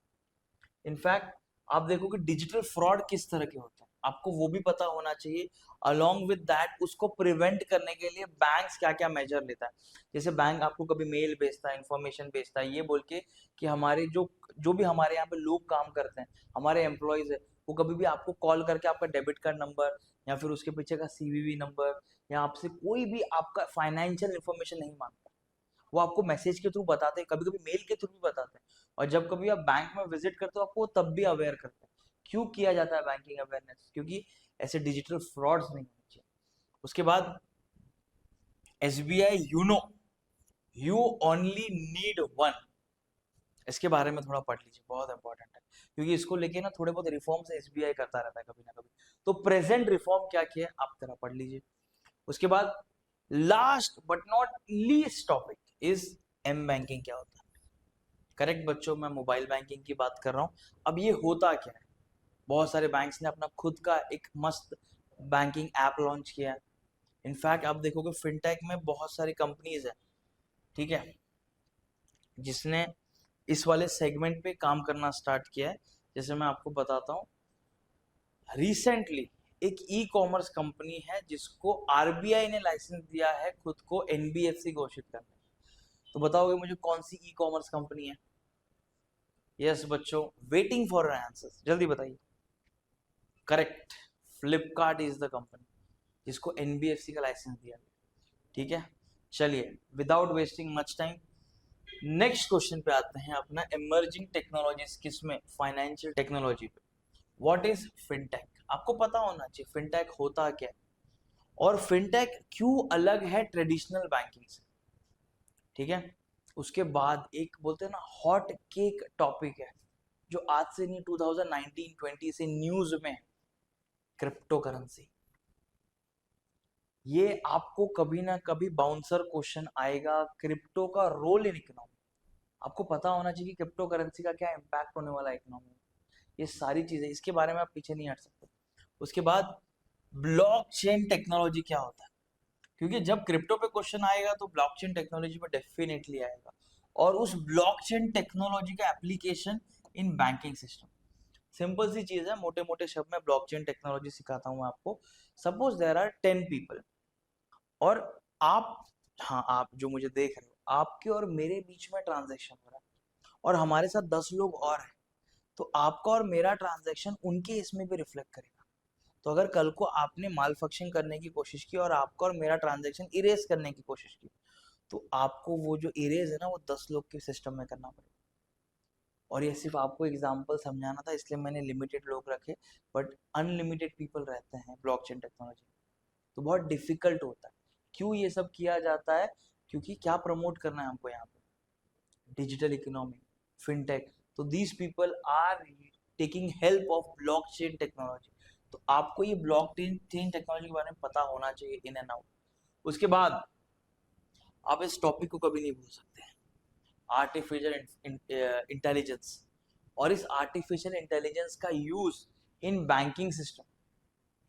इनफैक्ट आप देखो कि डिजिटल फ्रॉड किस तरह के होते हैं, आपको वो भी पता होना चाहिए। अलोंग विद दैट उसको प्रिवेंट करने के लिए बैंक्स क्या क्या मेजर लेता है। जैसे बैंक आपको कभी मेल भेजता है, इंफॉर्मेशन भेजता है, ये बोल के कि हमारे जो जो भी हमारे यहाँ पे लोग काम करते हैं, हमारे एम्प्लॉयज है, वो कभी भी आपको कॉल करके आपका डेबिट कार्ड नंबर या फिर उसके पीछे का सीवीवी नंबर या आपसे कोई भी आपका फाइनेंशियल इंफॉर्मेशन नहीं मांगता। वो आपको मैसेज के थ्रू बताते हैं, कभी कभी मेल के थ्रू भी बताते हैं, और जब कभी आप बैंक में विजिट करते हो आपको तब भी अवेयर करते हैं। क्यों किया जाता है बैंकिंग अवेयरनेस? क्योंकि ऐसे डिजिटल फ्रॉड्स नहीं होने चाहिए। उसके बाद SBI YONO, you only need one, इसके बारे में थोड़ा पढ़ लीजिए, बहुत इंपॉर्टेंट है। क्योंकि इसको लेके ना थोड़े बहुत रिफॉर्म्स एसबीआई करता रहता है कभी ना कभी। तो प्रेजेंट रिफॉर्म क्या किया आप जरा पढ़ लीजिए। उसके बाद last but not least topic is M banking क्या होता है। करेक्ट बच्चों, मैं मोबाइल बैंकिंग की बात कर रहा हूँ। अब ये होता क्या है, बहुत सारे बैंक्स ने अपना खुद का एक मस्त बैंकिंग ऐप लॉन्च किया है। इनफैक्ट आप देखोगे फिनटेक में बहुत सारी कंपनीज है, ठीक है, जिसने इस वाले सेगमेंट पे काम करना स्टार्ट किया है। जैसे मैं आपको बताता हूँ, रिसेंटली एक ई कॉमर्स कंपनी है जिसको आरबीआई ने लाइसेंस दिया है खुद को एनबीएफसी घोषित करने। तो बताओगे मुझे कौन सी ई कॉमर्स कंपनी है? यस बच्चों, वेटिंग फॉर आंसर्स, जल्दी बताइए। Correct, Flipkart is the company जिसको एनबीएफसी का लाइसेंस दिया गया। ठीक है, चलिए without wasting much time next question पे आते हैं अपना। इमर्जिंग टेक्नोलॉजीज किसमें? फाइनेंशियल टेक्नोलॉजी पे। What is fintech? आपको पता होना चाहिए फिनटेक होता क्या है और फिनटेक क्यों अलग है ट्रेडिशनल बैंकिंग से। ठीक है, उसके बाद एक बोलते हैं ना हॉट केक टॉपिक है जो आज से नहीं 2019-20 से न्यूज में है, क्रिप्टो करेंसी। ये आपको कभी ना कभी बाउंसर क्वेश्चन आएगा, क्रिप्टो का रोल इन इकोनॉमी। आपको पता होना चाहिए कि क्रिप्टो करेंसी का क्या इम्पैक्ट होने वाला है इकोनॉमी में। ये सारी चीजें, इसके बारे में आप पीछे नहीं हट सकते। उसके बाद ब्लॉकचेन टेक्नोलॉजी क्या होता है, क्योंकि जब क्रिप्टो पे क्वेश्चन आएगा तो ब्लॉकचेन टेक्नोलॉजी पे डेफिनेटली आएगा, और उस ब्लॉकचेन टेक्नोलॉजी का application in banking system. Simple सी चीज है, मोटे मोटे शब्द में ब्लॉकचेन टेक्नोलॉजी सिखाता हूँ आपको। सपोज देयर आर 10 पीपल और आप, हाँ आप जो मुझे देख रहे हो, आपके और मेरे बीच में ट्रांजेक्शन हो रहा है और हमारे साथ 10 लोग और हैं, तो आपका और मेरा ट्रांजेक्शन उनके इसमें भी रिफ्लेक्ट करेगा। तो अगर कल को आपने माल फंक्शन करने की कोशिश की और आपका और मेरा ट्रांजेक्शन इरेज करने की कोशिश की, तो आपको वो जो इरेज है ना वो 10 लोग के सिस्टम में करना पड़ेगा। और ये सिर्फ आपको एग्जांपल समझाना था, इसलिए मैंने लिमिटेड लोग रखे, बट अनलिमिटेड पीपल रहते हैं ब्लॉकचेन टेक्नोलॉजी, तो बहुत डिफिकल्ट होता है। क्यों ये सब किया जाता है? क्योंकि क्या प्रमोट करना है हमको यहाँ पे? Digital economy, fintech. तो these people are taking help of blockchain technology. तो आपको ये ब्लॉकचेन टेक्नोलॉजी के बारे में पता होना चाहिए इन एंड आउट। उसके बाद आप इस टॉपिक को कभी नहीं भूल सकते, आर्टिफिशियल इंटेलिजेंस। और इस आर्टिफिशियल इंटेलिजेंस का यूज इन बैंकिंग सिस्टम,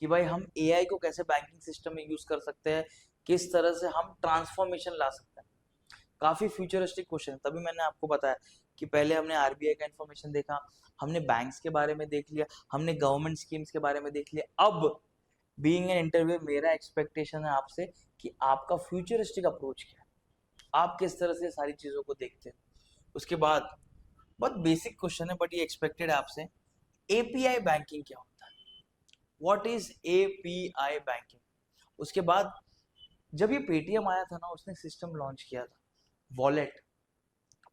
कि भाई हम एआई को कैसे बैंकिंग सिस्टम में यूज कर सकते हैं, किस तरह से हम ट्रांसफॉर्मेशन ला सकते हैं। काफी फ्यूचरिस्टिक क्वेश्चन है, तभी मैंने आपको बताया कि पहले हमने आरबीआई का इन्फॉर्मेशन देखा, हमने बैंक्स के बारे में देख लिया, हमने गवर्नमेंट स्कीम्स के बारे में देख लिया। अब बीइंग एन इंटरव्यू मेरा एक्सपेक्टेशन है आपसे कि आपका फ्यूचरिस्टिक अप्रोच क्या है, आप किस तरह से सारी चीजों को देखते हैं। उसके बाद बहुत बेसिक क्वेश्चन है बट ये एक्सपेक्टेड है आपसे, एपीआई बैंकिंग क्या होता है? What is API banking? उसके बाद जब ये पेटीएम आया था ना, उसने सिस्टम लॉन्च किया था वॉलेट।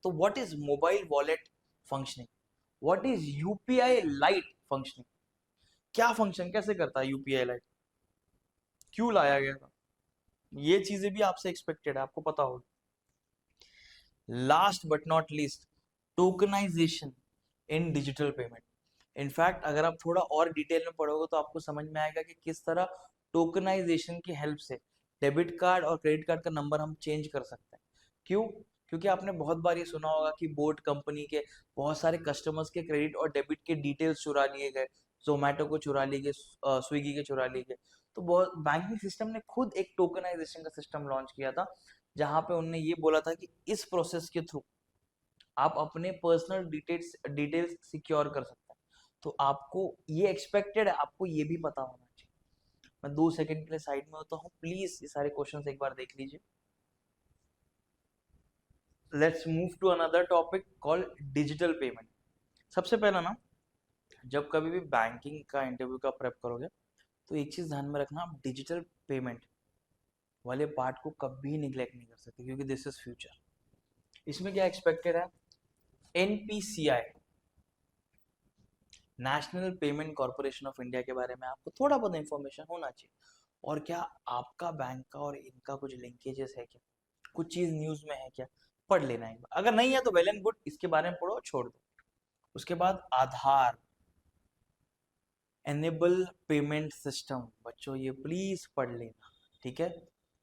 तो what is mobile wallet functioning? What is UPI light functioning? क्या फंक्शन कैसे करता है यूपीआई लाइट, क्यों लाया गया था? ये चीजें भी आपसे एक्सपेक्टेड है, आपको पता होगा। Last but not least, tokenisation in digital payment. In fact अगर आप थोड़ा और डिटेल में पढ़ोगे तो आपको समझ में आएगा कि किस तरह टोकनाइजेशन की हेल्प से डेबिट कार्ड और क्रेडिट कार्ड का नंबर हम चेंज कर सकते हैं। क्यों? क्योंकि आपने बहुत बार ये सुना होगा कि बोट कंपनी के बहुत सारे कस्टमर्स के क्रेडिट और डेबिट के डिटेल्स चुरा लिए गए, जोमेटो को चुरा लिए गए, स्विगी के चुरा लिए गए। तो बहुत बैंकिंग सिस्टम ने खुद एक टोकनाइजेशन का सिस्टम लॉन्च किया था, जहां पे उन्होंने ये बोला था कि इस प्रोसेस के थ्रू आप अपने पर्सनल डिटेल्स सिक्योर कर सकते हैं। तो आपको ये एक्सपेक्टेड है, आपको ये भी पता होना चाहिए। मैं 2 सेकंड के लिए साइड में होता हूँ, प्लीज ये सारे क्वेश्चंस एक बार देख लीजिए। Let's move to another topic called digital payment. सबसे पहला ना, जब कभी भी बैंकिंग का इंटरव्यू का प्रेप करोगे तो एक चीज ध्यान में रखना, आप डिजिटल पेमेंट वाले पार्ट को कभी निग्लेक्ट नहीं कर सकते, क्योंकि दिस इज फ्यूचर। इसमें क्या एक्सपेक्टेड है? NPCI, national payment corporation of India के बारे में आपको थोड़ा बहुत इंफॉर्मेशन होना चाहिए। और क्या आपका बैंक का और इनका कुछ लिंकेजेस है क्या, कुछ चीज न्यूज में है क्या, पढ़ लेना एक बार। अगर नहीं है तो वेल एंड गुड, इसके बारे में पढ़ो, छोड़ दो। उसके बाद आधार, एनेबल पेमेंट सिस्टम, बच्चों ये प्लीज पढ़ लेना, ठीक है।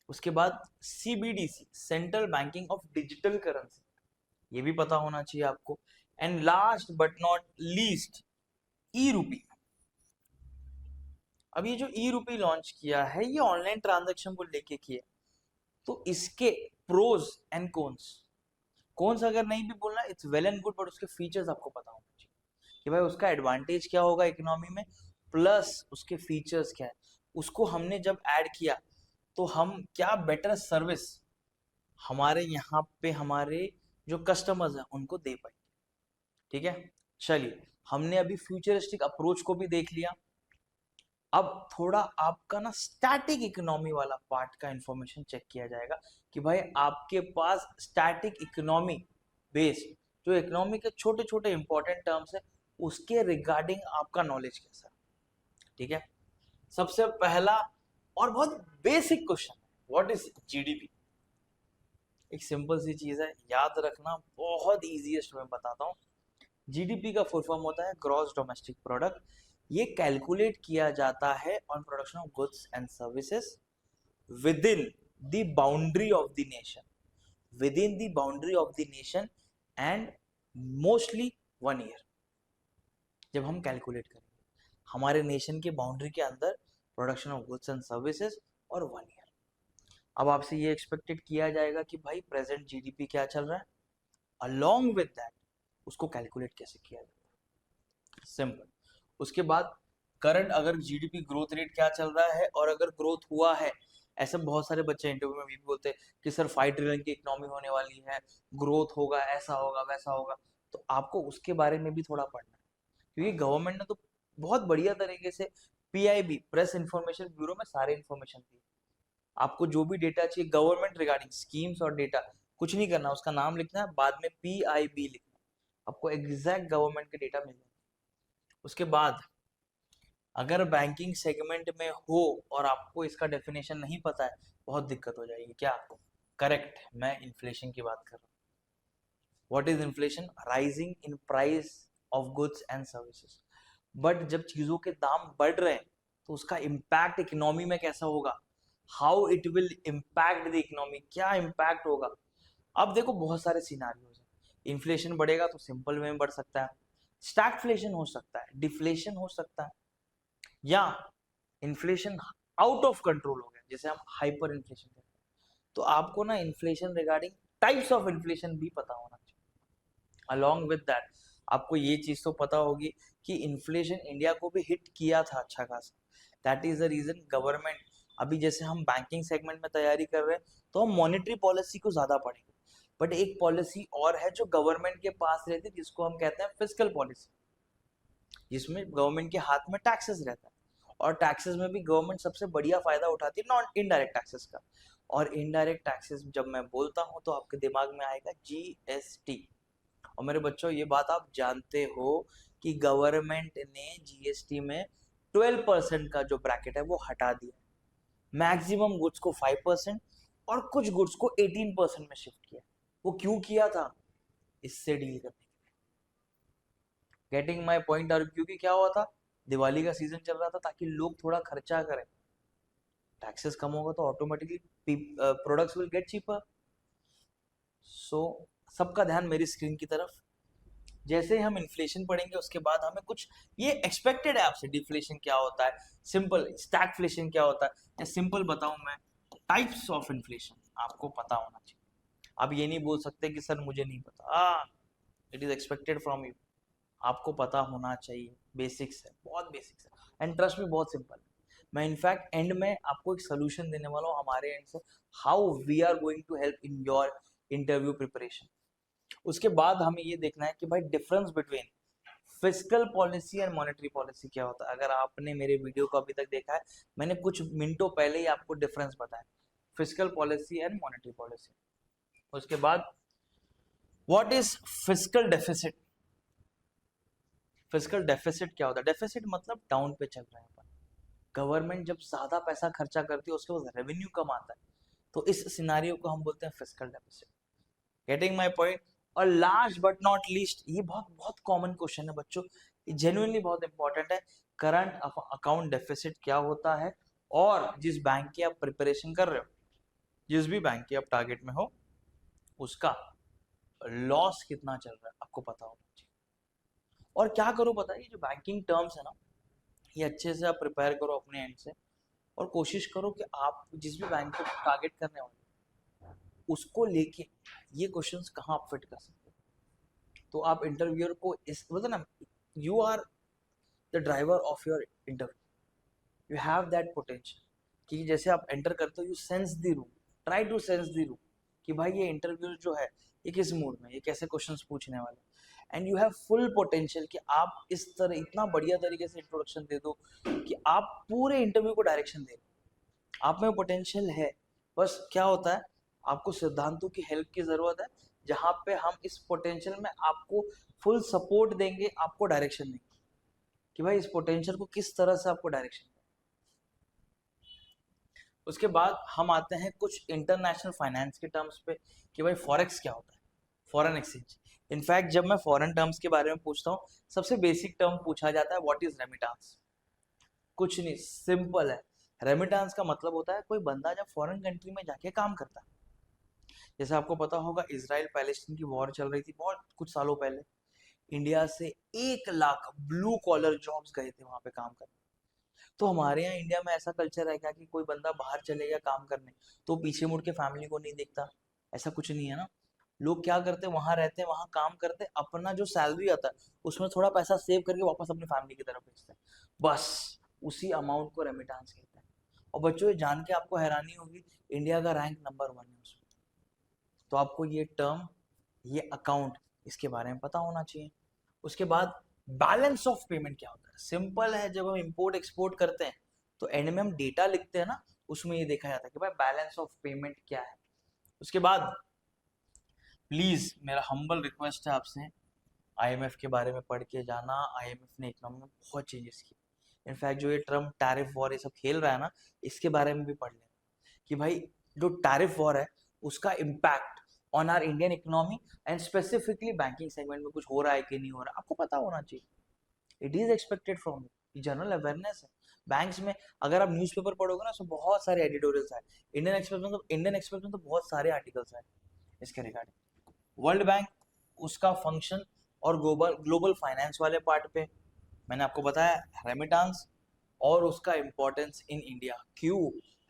उसके बाद CBDC, central banking of digital currency, ये भी पता होना चाहिए आपको। And last but not least, e rupee. अब ये जो ई रूपी लॉन्च किया है, ये ऑनलाइन ट्रांजैक्शन को लेके किया, तो इसके प्रोज एंड कॉन्स, कौन सा अगर नहीं भी बोलना it's well and good, but उसके फीचर्स आपको पता होना चाहिए कि भाई उसका एडवांटेज क्या होगा इकोनॉमी में, प्लस उसके फीचर्स क्या है। उसको हमने जब ऐड किया तो हम क्या बेटर सर्विस हमारे यहाँ पे हमारे जो कस्टमर्स हैं उनको दे पाएंगे। ठीक है, चलिए हमने अभी फ्यूचरिस्टिक अप्रोच को भी देख लिया। अब थोड़ा आपका ना स्टैटिक इकोनॉमी वाला पार्ट का इंफॉर्मेशन चेक किया जाएगा कि भाई आपके पास स्टैटिक इकोनॉमी बेस्ड जो इकोनॉमी के छोटे छोटे इंपॉर्टेंट टर्म्स है उसके रिगार्डिंग आपका नॉलेज कैसा है। ठीक है, सबसे पहला और बहुत basic question, what is GDP. एक सिंपल सी चीज है, याद रखना, बहुत इजीएस्ट में बताता हूँ। जीडीपी का फुल फॉर्म होता है ग्रॉस डोमेस्टिक प्रोडक्ट। ये कैलकुलेट किया जाता है on production of goods and services within the boundary of the nation, within the boundary of the nation and mostly 1 year. जब हम कैलकुलेट करेंगे हमारे नेशन के बाउंड्री के अंदर production of goods and services और 1 ईयर। अब आपसे ये एक्सपेक्टेड किया जाएगा कि भाई प्रेजेंट जीडीपी क्या चल रहा है, अलोंग विद दैट उसको कैलकुलेट कैसे किया जाता है, सिंपल। उसके बाद करंट अगर जीडीपी ग्रोथ रेट क्या चल रहा है, और अगर ग्रोथ हुआ है, ऐसे बहुत सारे बच्चे इंटरव्यू में भी बोलते हैं कि सर 5 ट्रिलियन की इकोनॉमी होने वाली है, ग्रोथ होगा, ऐसा होगा वैसा होगा, तो आपको उसके बारे में भी थोड़ा पढ़ना है। क्योंकि गवर्नमेंट ने तो बहुत बढ़िया तरीके से पीआईबी प्रेस इंफॉर्मेशन ब्यूरो में सारे इंफॉर्मेशन दी। आपको जो भी डेटा चाहिए गवर्नमेंट रिगार्डिंग स्कीम्स और डेटा, कुछ नहीं करना, उसका नाम लिखना है, बाद में पीआईबी लिखना, आपको एग्जैक्ट गवर्नमेंट के डेटा मिल जाएगा। उसके बाद अगर बैंकिंग सेगमेंट में हो और आपको इसका डेफिनेशन नहीं पता है, बहुत दिक्कत हो जाएगी। क्या? करेक्ट, मैं इन्फ्लेशन की बात कर रहा हूँ। What is inflation? Rising in price of goods and services. But जब चीजों के दाम बढ़ रहे हैं तो उसका इम्पैक्ट इकोनॉमी में कैसा होगा, how it will impact the economy, क्या इम्पैक्ट होगा। अब देखो बहुत सारे सिनारियोज हैं, इन्फ्लेशन बढ़ेगा तो सिंपल वे में बढ़ सकता है, स्टैगफ्लेशन हो सकता है, डिफ्लेशन हो सकता है, या इन्फ्लेशन आउट ऑफ कंट्रोल हो गया जैसे हम हाइपर इन्फ्लेशन कहते हैं। तो आपको ना inflation regarding types of inflation भी पता होना चाहिए। अलोंग विद दैट आपको ये चीज तो पता होगी कि इन्फ्लेशन इंडिया को भी हिट किया था अच्छा खासा। That is the reason government, अभी जैसे हम बैंकिंग सेगमेंट में तैयारी कर रहे हैं तो हम मॉनेटरी पॉलिसी को ज्यादा पढ़ेंगे, बट एक पॉलिसी और है जो गवर्नमेंट के पास रहती है जिसको हम कहते हैं फिस्कल पॉलिसी, जिसमें गवर्नमेंट के हाथ में टैक्सेस रहता है, और टैक्सेस में भी गवर्नमेंट सबसे बढ़िया फायदा उठाती है नॉन इनडायरेक्ट टैक्सेस का। और इनडायरेक्ट टैक्सेस जब मैं बोलता हूं तो आपके दिमाग में आएगा जीएसटी। और मेरे बच्चों ये बात आप जानते हो कि गवर्नमेंट ने जीएसटी में 12% का जो ब्रैकेट है वो हटा दिया, मैक्सिमम गुड्स को 5% और कुछ गुड्स को 18% में शिफ्ट किया। वो क्यों किया था? इससे डील करने के लिए। Getting my point? और क्योंकि क्या हुआ था, दिवाली का सीजन चल रहा था, ताकि लोग थोड़ा खर्चा करें, टैक्सेस कम होगा तो automatically products will get cheaper. So सबका ध्यान मेरी स्क्रीन की तरफ। जैसे ही हम इन्फ्लेशन पढ़ेंगे उसके बाद हमें कुछ ये एक्सपेक्टेड है आपसे, डिफ्लेशन क्या होता है, सिंपल स्टैगफ्लेशन क्या होता है, या सिंपल बताऊं मैं, टाइप्स ऑफ इन्फ्लेशन आपको पता होना चाहिए। आप ये नहीं बोल सकते कि सर मुझे नहीं पता, it is expected from you, आपको पता होना चाहिए। बेसिक्स है, बहुत बेसिक्स है, एंड ट्रस्ट में बहुत सिंपल है। मैं इनफैक्ट एंड में आपको एक सोल्यूशन देने वाला हूँ हमारे एंड से, how we are going to help in your interview preparation. उसके बाद हमें ये देखना है कि भाई difference between fiscal policy and monetary policy क्या होता है। अगर आपने मेरे वीडियो को अभी तक देखा है, मैंने कुछ मिनटों पहले ही आपको डिफरेंस बताया, fiscal policy and monetary policy. उसके बाद what is fiscal deficit. Fiscal deficit क्या होता है? डेफिसिट मतलब डाउन पे चल रहे हैं अपन, गवर्नमेंट जब ज्यादा पैसा खर्चा करती है उसके बाद रेवेन्यू कम आता है, तो इस सिनारियो को हम बोलते हैं fiscal deficit. Getting my point? और लास्ट बट नॉट लीस्ट, ये बहुत बहुत कॉमन क्वेश्चन है बच्चों, ये जेन्युइनली बहुत इंपॉर्टेंट है, करंट अकाउंट डेफिसिट क्या होता है, और जिस बैंक की आप प्रिपरेशन कर रहे हो, जिस भी बैंक की आप टारगेट में हो, उसका लॉस कितना चल रहा है आपको पता होना चाहिए। और क्या करो पता है, ये जो बैंकिंग टर्म्स है ना, ये अच्छे से आप प्रिपेयर करो अपने एंड से, और कोशिश करो कि आप जिस भी बैंक को टारगेट करने वाले उसको लेके ये क्वेश्चंस कहाँ आप फिट कर सकते हो। तो आप इंटरव्यूअर को इस मतलब ना, you are the driver of your interview, you have that potential कि जैसे आप एंटर करते हो you sense the room, try to sense the room कि भाई ये इंटरव्यू जो है ये किस मूड में, ये कैसे क्वेश्चंस पूछने वाले, and you have full potential कि आप इस तरह इतना बढ़िया तरीके से इंट्रोडक्शन दे दो कि आप पूरे इंटरव्यू को डायरेक्शन दे दो। आप में पोटेंशियल है, बस क्या होता है आपको सिद्धांतों की हेल्प की जरूरत है, जहाँ पे हम इस पोटेंशियल में आपको फुल सपोर्ट देंगे, आपको डायरेक्शन देंगे कि भाई इस पोटेंशियल को किस तरह से आपको डायरेक्शन। उसके बाद हम आते हैं कुछ इंटरनेशनल फाइनेंस के टर्म्स पे कि भाई फॉरेक्स क्या होता है, फॉरेन एक्सचेंज। इनफैक्ट जब मैं फॉरेन टर्म्स के बारे में पूछता हूँ सबसे बेसिक टर्म पूछा जाता है व्हाट इज रेमिटांस। कुछ नहीं, सिंपल है। रेमिटांस का मतलब होता है कोई बंदा जब फॉरेन कंट्री में जाके काम करता है। जैसे आपको पता होगा इजराइल पैलेस्टीन की वॉर चल रही थी बहुत कुछ सालों पहले, इंडिया से 1 लाख ब्लू कॉलर जॉब्स गए थे वहां पे काम करने। तो हमारे यहाँ इंडिया में ऐसा कल्चर है क्या कि कोई बंदा बाहर चले गया काम करने तो पीछे मुड़ के फैमिली को नहीं देखता? ऐसा कुछ नहीं है ना। लोग क्या करते हैं, वहां रहते हैं, वहां काम करते हैं, अपना जो सैलरी आता है उसमें थोड़ा पैसा सेव करके वापस अपनी फैमिली की तरफ भेजते हैं, बस उसी अमाउंट को रेमिटांस कहते हैं। और बच्चों ये जान के आपको हैरानी होगी इंडिया का रैंक नंबर 1 है उसमें। तो आपको ये टर्म, ये अकाउंट, इसके बारे में पता होना चाहिए। उसके बाद बैलेंस ऑफ पेमेंट क्या होता है, सिंपल है। जब हम इंपोर्ट एक्सपोर्ट करते हैं तो एंड में हम डेटा लिखते हैं ना, उसमें ये देखा जाता है कि भाई बैलेंस ऑफ पेमेंट क्या है। उसके बाद प्लीज मेरा हम्बल रिक्वेस्ट है आपसे, आईएमएफ के बारे में पढ़ के जाना। आईएमएफ ने इकोनॉमी में बहुत चेंजेस किए। इनफैक्ट जो ये ट्रम्प टैरिफ वॉर ये सब खेल रहा है ना, इसके बारे में भी पढ़ लेना कि भाई जो टैरिफ वॉर है उसका impact on our Indian economy and specifically banking segment में कुछ हो रहा है कि नहीं हो रहा, आपको पता होना चाहिए। It is expected from you, general awareness है। बैंक्स में अगर आप न्यूज़पेपर पढ़ोगे ना तो बहुत सारे एडिटोरियल्स है। इंडियन एक्सप्रेस में तो बहुत सारे आर्टिकल्स है इसके रिगार्डिंग। वर्ल्ड बैंक, उसका फंक्शन और ग्लोबल ग्लोबल फाइनेंस वाले पार्ट पे मैंने आपको बताया रेमिटांस और उसका इम्पोर्टेंस इन इंडिया, क्यों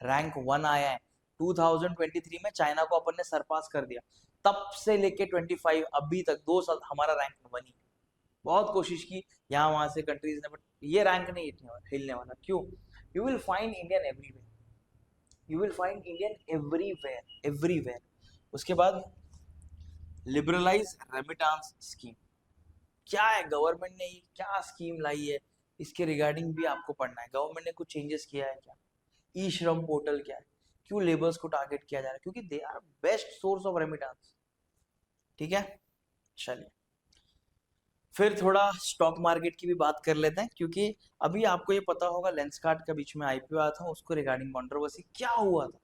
रैंक 1 आया है। 2023 में चाइना को अपन ने सरपास कर दिया, तब से लेके 25 अभी तक 2 साल हमारा रैंक 1 ही। बहुत कोशिश की यहाँ वहां से कंट्रीज ने, बट ये रैंक नहीं हिलने वाला। क्यों? You will find Indian everywhere, you will find Indian everywhere everywhere. उसके बाद लिबरलाइज रेमिटांस स्कीम क्या है, गवर्नमेंट ने ये क्या स्कीम लाई है, इसके रिगार्डिंग भी आपको पढ़ना है। गवर्नमेंट ने कुछ चेंजेस किया है क्या, ई श्रम पोर्टल क्या है, क्यों लेबर्स को टारगेट किया जा रहा है, क्योंकि they are best source of remittance. ठीक है, चलिए फिर थोड़ा स्टॉक मार्केट की भी बात कर लेते हैं, क्योंकि अभी आपको ये पता होगा लेंसकार्ट का बीच में आईपीओ आया था, उसको रिगार्डिंग कंट्रोवर्सी क्या हुआ था।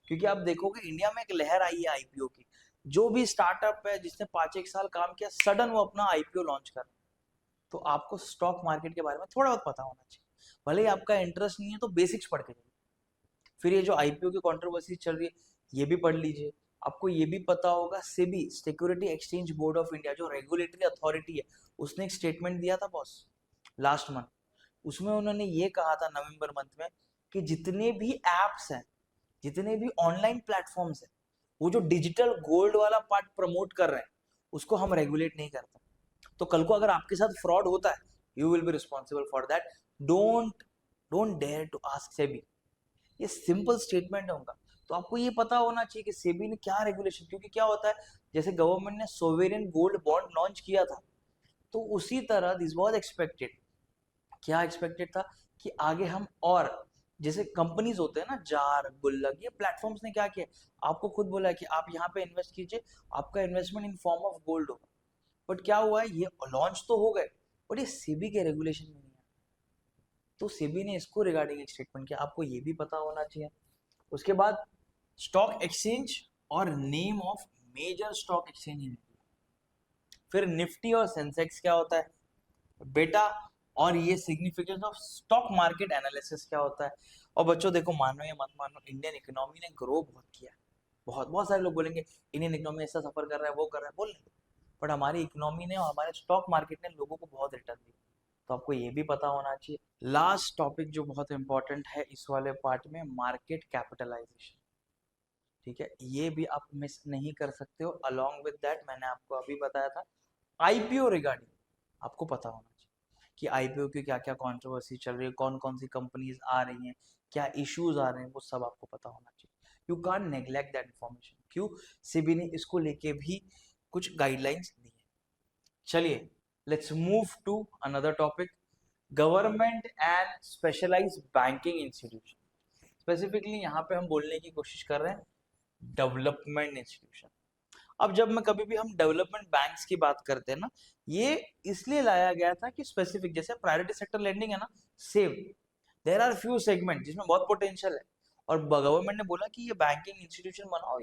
क्योंकि आप देखोगे इंडिया में एक लहर आई है आईपीओ की, जो भी स्टार्टअप है जिसने 5-1 साल काम किया सडन वो अपना आईपीओ लॉन्च कर। तो आपको स्टॉक मार्केट के बारे में थोड़ा बहुत पता होना चाहिए, भले ही आपका इंटरेस्ट नहीं है तो बेसिक्स पढ़ के जाइए। फिर ये जो आईपीओ की कंट्रोवर्सी चल रही है ये भी पढ़ लीजिए। आपको ये भी पता होगा SEBI, security exchange board of India, जो रेगुलेटरी अथॉरिटी है, उसने एक स्टेटमेंट दिया था बॉस लास्ट मंथ। उसमें उन्होंने ये कहा था नवंबर मंथ में कि जितने भी एप्स हैं, जितने भी ऑनलाइन प्लेटफॉर्म्स हैं, वो जो डिजिटल गोल्ड वाला पार्ट प्रमोट कर रहे हैं उसको हम रेगुलेट नहीं करते। तो कल को अगर आपके साथ फ्रॉड होता है you will be responsible for that. Don't don't dare to ask SEBI. ये सिंपल स्टेटमेंट है उनका। तो आपको ये पता होना चाहिए कि सेबी ने क्या रेगुलेशन, क्योंकि क्या होता है जैसे गवर्नमेंट ने सोवेरियन गोल्ड बॉन्ड लॉन्च किया था तो उसी तरह दिस वाज एक्सपेक्टेड। क्या एक्सपेक्टेड था कि आगे हम और जैसे कंपनीज होते हैं ना जार गुल्लक, ये प्लेटफॉर्म्स ने क्या किया, आपको खुद बोला है कि आप यहाँ पे इन्वेस्ट कीजिए, आपका investment in form of gold होगा। बट क्या हुआ है, ये लॉन्च तो हो गए बट ये सेबी के रेगुलेशन में नहीं है। तो सेबी ने इसको रिगार्डिंग एक स्टेटमेंट किया, आपको ये भी पता होना चाहिए। उसके बाद स्टॉक एक्सचेंज और name of major stock exchange in India. फिर निफ्टी और सेंसेक्स क्या होता है बेटा, और ये significance of stock market analysis क्या होता है। और बच्चों देखो, मानो या मत मानो, इंडियन इकोनॉमी ने ग्रो बहुत किया है। बहुत बहुत सारे लोग बोलेंगे इंडियन इकोनॉमी ऐसा सफर कर रहा है, वो कर रहा है, बोल लेंगे। बट हमारी इकोनॉमी ने और हमारे स्टॉक मार्केट ने लोगों को बहुत रिटर्न दिया। तो आपको ये भी पता होना चाहिए। लास्ट टॉपिक जो बहुत इंपॉर्टेंट है इस वाले पार्ट में, मार्केट कैपिटलाइजेशन। ठीक है, ये भी आप मिस नहीं कर सकते हो। अलॉन्ग विद दैट मैंने आपको अभी बताया था आईपीओ रिगार्डिंग आपको पता होना चाहिए कि आईपीओ की क्या क्या कंट्रोवर्सी चल रही है, कौन कौन सी कंपनीज आ रही हैं, क्या इश्यूज आ रहे हैं, वो सब आपको पता होना चाहिए। You can't neglect that information. क्यों? सेबी ने इसको लेके भी कुछ गाइडलाइंस दी है। चलिए let's move to another topic, government and specialised banking institution. Specifically यहाँ पे हम बोलने की कोशिश कर रहे हैं डेवलपमेंट इंस्टीट्यूशन। अब जब मैं कभी भी हम डेवलपमेंट बैंक्स की बात करते हैं ना, ये इसलिए लाया गया था कि स्पेसिफिक जैसे प्रायोरिटी सेक्टर लेंडिंग है ना, same there are few segment जिसमें बहुत पोटेंशियल है, और गवर्नमेंट ने बोला कि ये बैंकिंग इंस्टीट्यूशन बनाओ,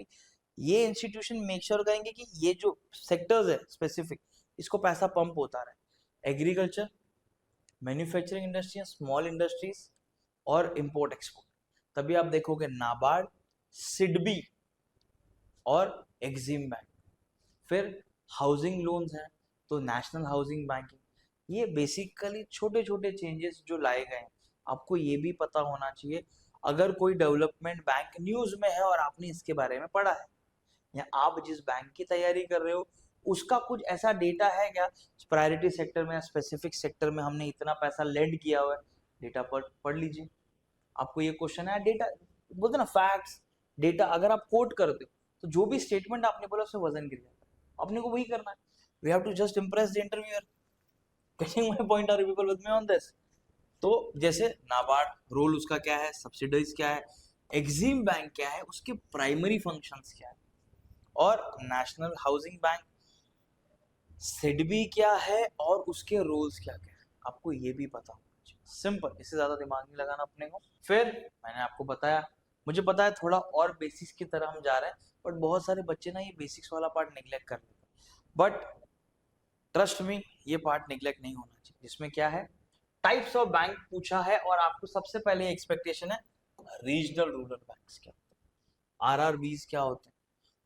ये इंस्टीट्यूशन मेक श्योर करेंगे कि ये जो सेक्टर्स है स्पेसिफिक, इसको पैसा पंप होता रहे। Agriculture, manufacturing industry, small industries और इंपोर्ट एक्सपोर्ट। तभी आप देखोगे नाबार्ड, सिडबी और एक्सिम बैंक। फिर हाउसिंग लोन्स हैं तो नेशनल हाउसिंग बैंकिंग। ये बेसिकली छोटे छोटे चेंजेस जो लाए गए हैं, आपको ये भी पता होना चाहिए। अगर कोई डेवलपमेंट बैंक न्यूज में है और आपने इसके बारे में पढ़ा है, या आप जिस बैंक की तैयारी कर रहे हो उसका कुछ ऐसा डेटा है क्या, प्रायोरिटी सेक्टर में या स्पेसिफिक सेक्टर में हमने इतना पैसा लेंड किया हुआ है, डेटा पढ़ लीजिए। आपको ये क्वेश्चन है डेटा, बोलते ना फैक्ट्स, डेटा अगर आप कोट करते हो तो जो भी स्टेटमेंट आपने बोला उससे वजन गिर जाता है। अपने को वही करना है, we have to just impress the interviewer. Getting my point, are people with me on this? तो जैसे नाबार्ड रोल उसका क्या है, सब्सिडीज क्या है, एक्सिम बैंक क्या है, उसके प्राइमरी फंक्शंस क्या है, और नेशनल हाउसिंग बैंक सिडबी क्या है और उसके रोल्स क्या क्या है, आपको ये भी पता होना चाहिए। सिंपल, इससे ज्यादा दिमाग नहीं लगाना अपने को। फिर मैंने आपको बताया, मुझे पता है थोड़ा और बेसिक्स की तरह हम जा रहे हैं, बट बहुत सारे बच्चे ना ये बेसिक्स वाला पार्ट निग्लेक्ट कर लेते हैं। बट ट्रस्ट मी, ये पार्ट निग्लेक्ट नहीं होना चाहिए, जिसमें क्या है टाइप्स ऑफ बैंक पूछा है, और आपको सबसे पहले एक्सपेक्टेशन है रीजनल रूरल बैंक्स क्या होते हैं, आरआरबीज क्या होते हैं,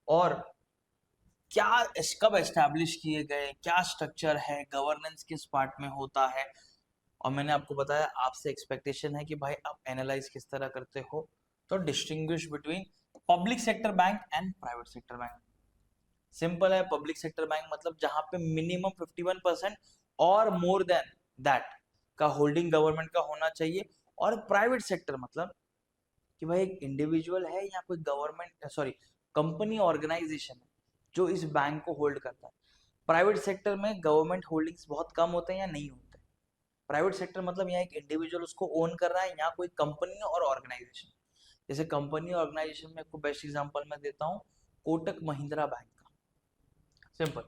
और क्या कब एस्टैब्लिश किए गए, क्या स्ट्रक्चर है, गवर्नेंस किस पार्ट में होता है। और मैंने आपको बताया आपसे एक्सपेक्टेशन है कि भाई आप एनालाइज किस तरह करते हो, तो distinguish between public sector bank and private sector bank. Simple है, पब्लिक सेक्टर बैंक मतलब जहां पे मिनिमम 51% और मोर देन दैट का होल्डिंग गवर्नमेंट का होना चाहिए। और प्राइवेट सेक्टर मतलब कि भाई एक इंडिविजुअल है या कोई गवर्नमेंट सॉरी कंपनी ऑर्गेनाइजेशन है जो इस बैंक को होल्ड करता है। प्राइवेट सेक्टर में गवर्नमेंट होल्डिंग्स बहुत कम होते हैं या नहीं होते। प्राइवेट सेक्टर मतलब यहाँ एक इंडिविजुअल उसको ओन कर रहा है, यहाँ कोई कंपनी और ऑर्गेनाइजेशन। जैसे कंपनी ऑर्गेनाइजेशन में आपको बेस्ट एग्जांपल मैं देता हूँ कोटक महिंद्रा बैंक का, सिंपल।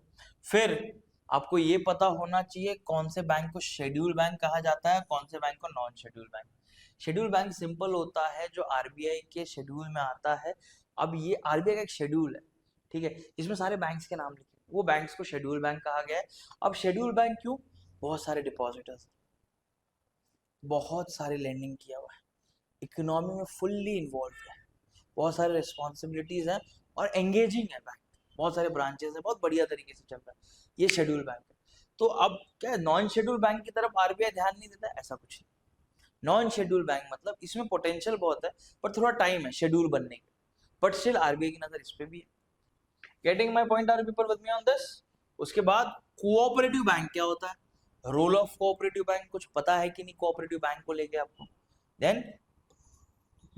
फिर आपको ये पता होना चाहिए कौन से बैंक को शेड्यूल बैंक कहा जाता है, कौन से बैंक को non schedule bank. Schedule bank simple होता है जो आरबीआई के शेड्यूल में आता है। अब ये आरबीआई का एक शेड्यूल है, ठीक है, इसमें सारे बैंक्स के नाम लिखे, वो बैंक्स को शेड्यूल बैंक कहा गया है। अब शेड्यूल बैंक क्यों? बहुत सारे डिपॉजिटर्स, बहुत सारी लेंडिंग किया हुआ है, इकोनॉमी में फुल्ली इन्वॉल्व है, बहुत सारे रिस्पॉन्सिबिलिटीज हैं और एंगेजिंग है बैंक, बहुत सारे ब्रांचेस हैं, बहुत बढ़िया तरीके से चल रहा है, ये शेड्यूल बैंक है। तो अब क्या नॉन शेड्यूल बैंक की तरफ आरबीआई ध्यान नहीं देता, ऐसा कुछ नहीं। नॉन शेड्यूल बैंक मतलब इसमें पोटेंशियल बहुत है पर थोड़ा टाइम है शेड्यूल बनने के, बट स्टिल आरबीआई की नजर इस पे भी है। Getting my point, are people with me on this? उसके बाद कोऑपरेटिव बैंक क्या होता है, रोल ऑफ कोऑपरेटिव बैंक कुछ पता है कि नहीं कोऑपरेटिव बैंक को लेके आपको? देन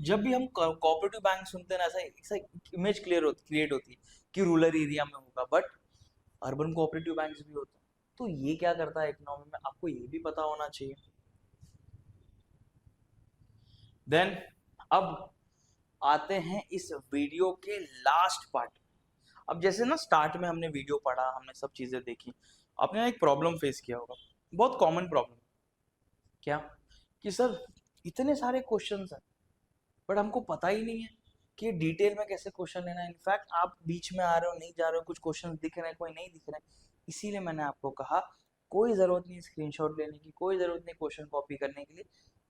जब भी हम कोऑपरेटिव बैंक सुनते हैं ना, ऐसा इमेज क्रिएट होती है कि रूरल एरिया में होगा, बट अर्बन कोऑपरेटिव बैंक्स भी होते हैं। तो ये क्या करता है इकोनॉमी में, आपको ये भी पता होना चाहिए। देन अब आते हैं इस वीडियो के लास्ट पार्ट। अब जैसे ना स्टार्ट में हमने वीडियो पढ़ा, हमने सब चीजें देखी, आपने एक प्रॉब्लम फेस किया होगा, बहुत कॉमन प्रॉब्लम। क्या? कि सर इतने सारे क्वेश्चंस हैं बट हमको पता ही नहीं है कि डिटेल में कैसे क्वेश्चन लेना है। इनफैक्ट आप बीच में आ रहे हो, नहीं जा रहे हो, कुछ क्वेश्चन दिख रहे हैं, कोई नहीं दिख रहे हैं। इसीलिए मैंने आपको कहा कोई ज़रूरत नहीं स्क्रीनशॉट लेने की, कोई ज़रूरत नहीं क्वेश्चन कॉपी करने के लिए।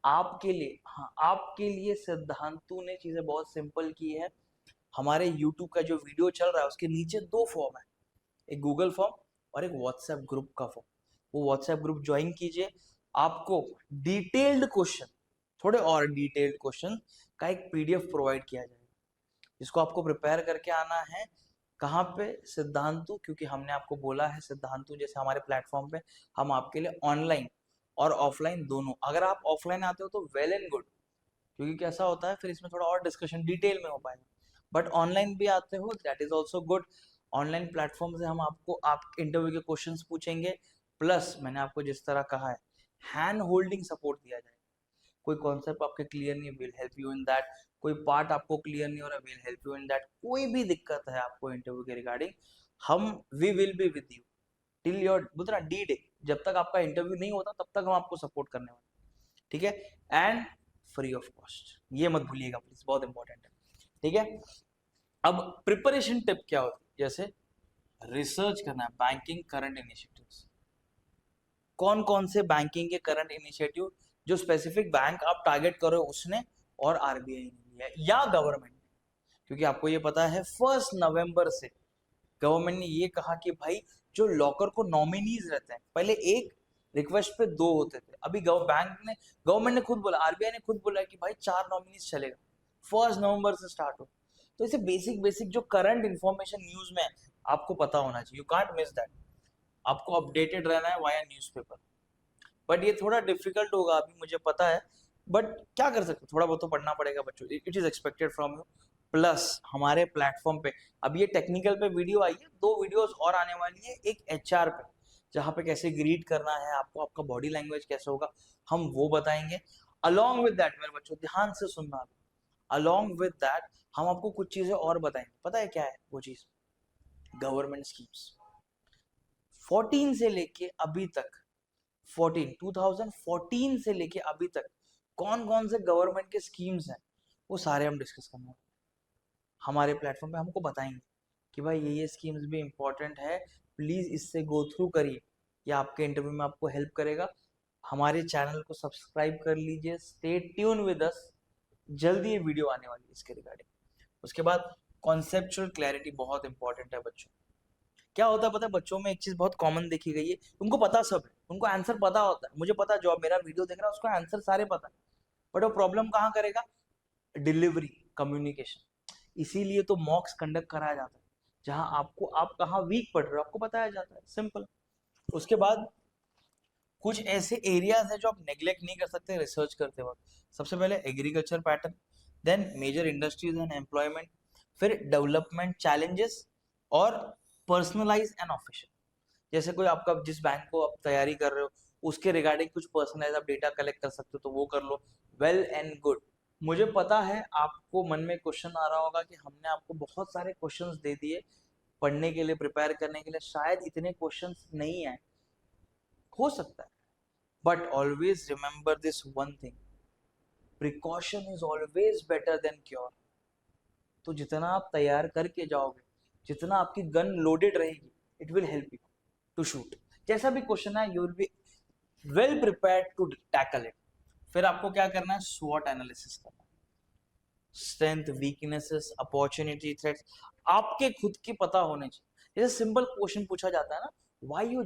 आपके लिए, हाँ आपके लिए सिद्धांतु ने चीज़ें बहुत सिंपल की है। हमारे यूट्यूब का जो वीडियो चल रहा है उसके नीचे 2 फॉर्म है, एक गूगल फॉर्म और एक व्हाट्सएप ग्रुप का फॉर्म। वो व्हाट्सएप ग्रुप ज्वाइन कीजिए, आपको डिटेल्ड क्वेश्चन, थोड़े और डिटेल्ड क्वेश्चन का एक पीडीएफ प्रोवाइड किया जाएगा। इसको आपको प्रिपेयर करके आना है। कहाँ पे? सिद्धांतु, क्योंकि हमने आपको बोला है सिद्धांतु जैसे हमारे प्लेटफॉर्म पे हम आपके लिए ऑनलाइन और ऑफलाइन दोनों, अगर आप ऑफलाइन आते हो तो वेल एंड गुड, क्योंकि कैसा होता है फिर इसमें थोड़ा और डिस्कशन डिटेल में हो पाएगा, बट ऑनलाइन भी आते हो that is also good. Online platform से हम आपको आप इंटरव्यू के क्वेश्चंस पूछेंगे, प्लस मैंने आपको जिस तरह कहा है हैंड होल्डिंग सपोर्ट दिया जाएगा। कोई कॉन्सेप्ट आपके क्लियर नहीं, will help you in that. कोई पार्ट आपको क्लियर नहीं हो रहा, will help you in that. कोई भी दिक्कत है आपको इंटरव्यू के रिगार्डिंग, हम we will be with you till your बोलते डी डे, जब तक आपका इंटरव्यू नहीं होता तब तक हम आपको सपोर्ट करने वाले, ठीक है, एंड फ्री ऑफ कॉस्ट, ये मत भूलिएगा प्लीज, बहुत इंपॉर्टेंट है, ठीक है। अब प्रिपरेशन टिप क्या होती है? जैसे रिसर्च करना है बैंकिंग करंट इनिशिएटिव्स, कौन कौन से बैंकिंग के करंट इनिशिएटिव जो स्पेसिफिक बैंक आप टारगेट करो उसने और आरबीआई ने लिया या गवर्नमेंट ने, क्योंकि आपको ये पता है 1 नवंबर से गवर्नमेंट ने ये कहा कि भाई जो लॉकर को नॉमिनीज रहते हैं, पहले एक रिक्वेस्ट पे 2 होते थे, अभी गवर्नमेंट ने खुद बोला, आरबीआई ने खुद बोला कि भाई 4 नॉमिनीज चलेगा, 1 नवंबर से स्टार्ट हो। तो इसे बेसिक बेसिक जो करंट इन्फॉर्मेशन न्यूज में आपको पता होना चाहिए, यू कांट मिस दैट, आपको अपडेटेड रहना है वाया न्यूज़पेपर। बट ये थोड़ा डिफिकल्ट होगा अभी मुझे पता है, बट क्या कर सकते, थोड़ा बहुत तो पढ़ना पड़ेगा बच्चों, it is expected from you. Plus हमारे प्लेटफॉर्म पे अब ये टेक्निकल पे वीडियो आई है, 2 वीडियोस और आने वाली है, एक एचआर पे जहाँ पे कैसे ग्रीट करना है आपको, आपका बॉडी लैंग्वेज कैसे होगा हम वो बताएंगे। अलॉन्ग विद दैट मेरे बच्चों ध्यान से सुनना, अलॉन्ग विद दैट हम आपको कुछ चीजें और बताएंगे, पता है क्या है वो चीज? गवर्नमेंट स्कीम्स 14 से लेके अभी तक 2014 से लेके अभी तक कौन कौन से गवर्नमेंट के स्कीम्स हैं वो सारे हम डिस्कस करने वाले हमारे प्लेटफॉर्म पे, हमको बताएंगे कि भाई ये स्कीम्स भी इंपॉर्टेंट है, प्लीज इससे गो थ्रू करिए, ये आपके इंटरव्यू में आपको हेल्प करेगा। हमारे चैनल को सब्सक्राइब कर लीजिए, स्टे ट्यून विद अस, जल्दी ये वीडियो आने वाली है इसके रिगार्डिंग। उसके बाद कॉन्सेप्चुअल क्लैरिटी बहुत इंपॉर्टेंट है बच्चों। क्या होता है पता है, बच्चों में एक चीज बहुत कॉमन देखी गई है, उनको पता सब है, उनको आंसर पता होता है, मुझे पता है जो आप मेरा वीडियो देख रहा है उसको आंसर सारे पता है, बट वो प्रॉब्लम कहाँ करेगा? Delivery, communication. इसीलिए तो मॉक्स कंडक्ट कराया जाता है, जहां आपको आप कहाँ वीक पढ़ रहे हो आपको बताया जाता है, सिंपल। उसके बाद कुछ ऐसे एरियाज हैं जो आप नेग्लेक्ट नहीं कर सकते रिसर्च करते वक्त। सबसे पहले agriculture pattern, then major industries and employment, फिर डेवलपमेंट चैलेंजेस और पर्सनलाइज एंड ऑफिशियल। जैसे कोई आपका जिस बैंक को आप तैयारी कर रहे हो उसके रिगार्डिंग कुछ पर्सनलाइज आप डेटा कलेक्ट कर सकते हो तो वो कर लो, वेल एंड गुड। मुझे पता है आपको मन में क्वेश्चन आ रहा होगा कि हमने आपको बहुत सारे क्वेश्चंस दे दिए पढ़ने के लिए, प्रिपेयर करने के लिए, शायद इतने क्वेश्चंस नहीं आए, हो सकता है, but always remember this one thing, precaution is always better than cure. तो जितना आप तैयार करके जाओगे, जितना आपकी गन लोडेड रहेगी, it will help you to shoot. जैसा भी क्वेश्चन है you will be well prepared to tackle it. फिर आपको क्या करना है? स्वॉट एनालिसिस करना है, स्ट्रेंथ, वीकनेसेस, अपॉर्चुनिटी, थ्रेट्स आपके खुद की पता होने चाहिए। जैसे सिंपल क्वेश्चन पूछा जाता है ना, why you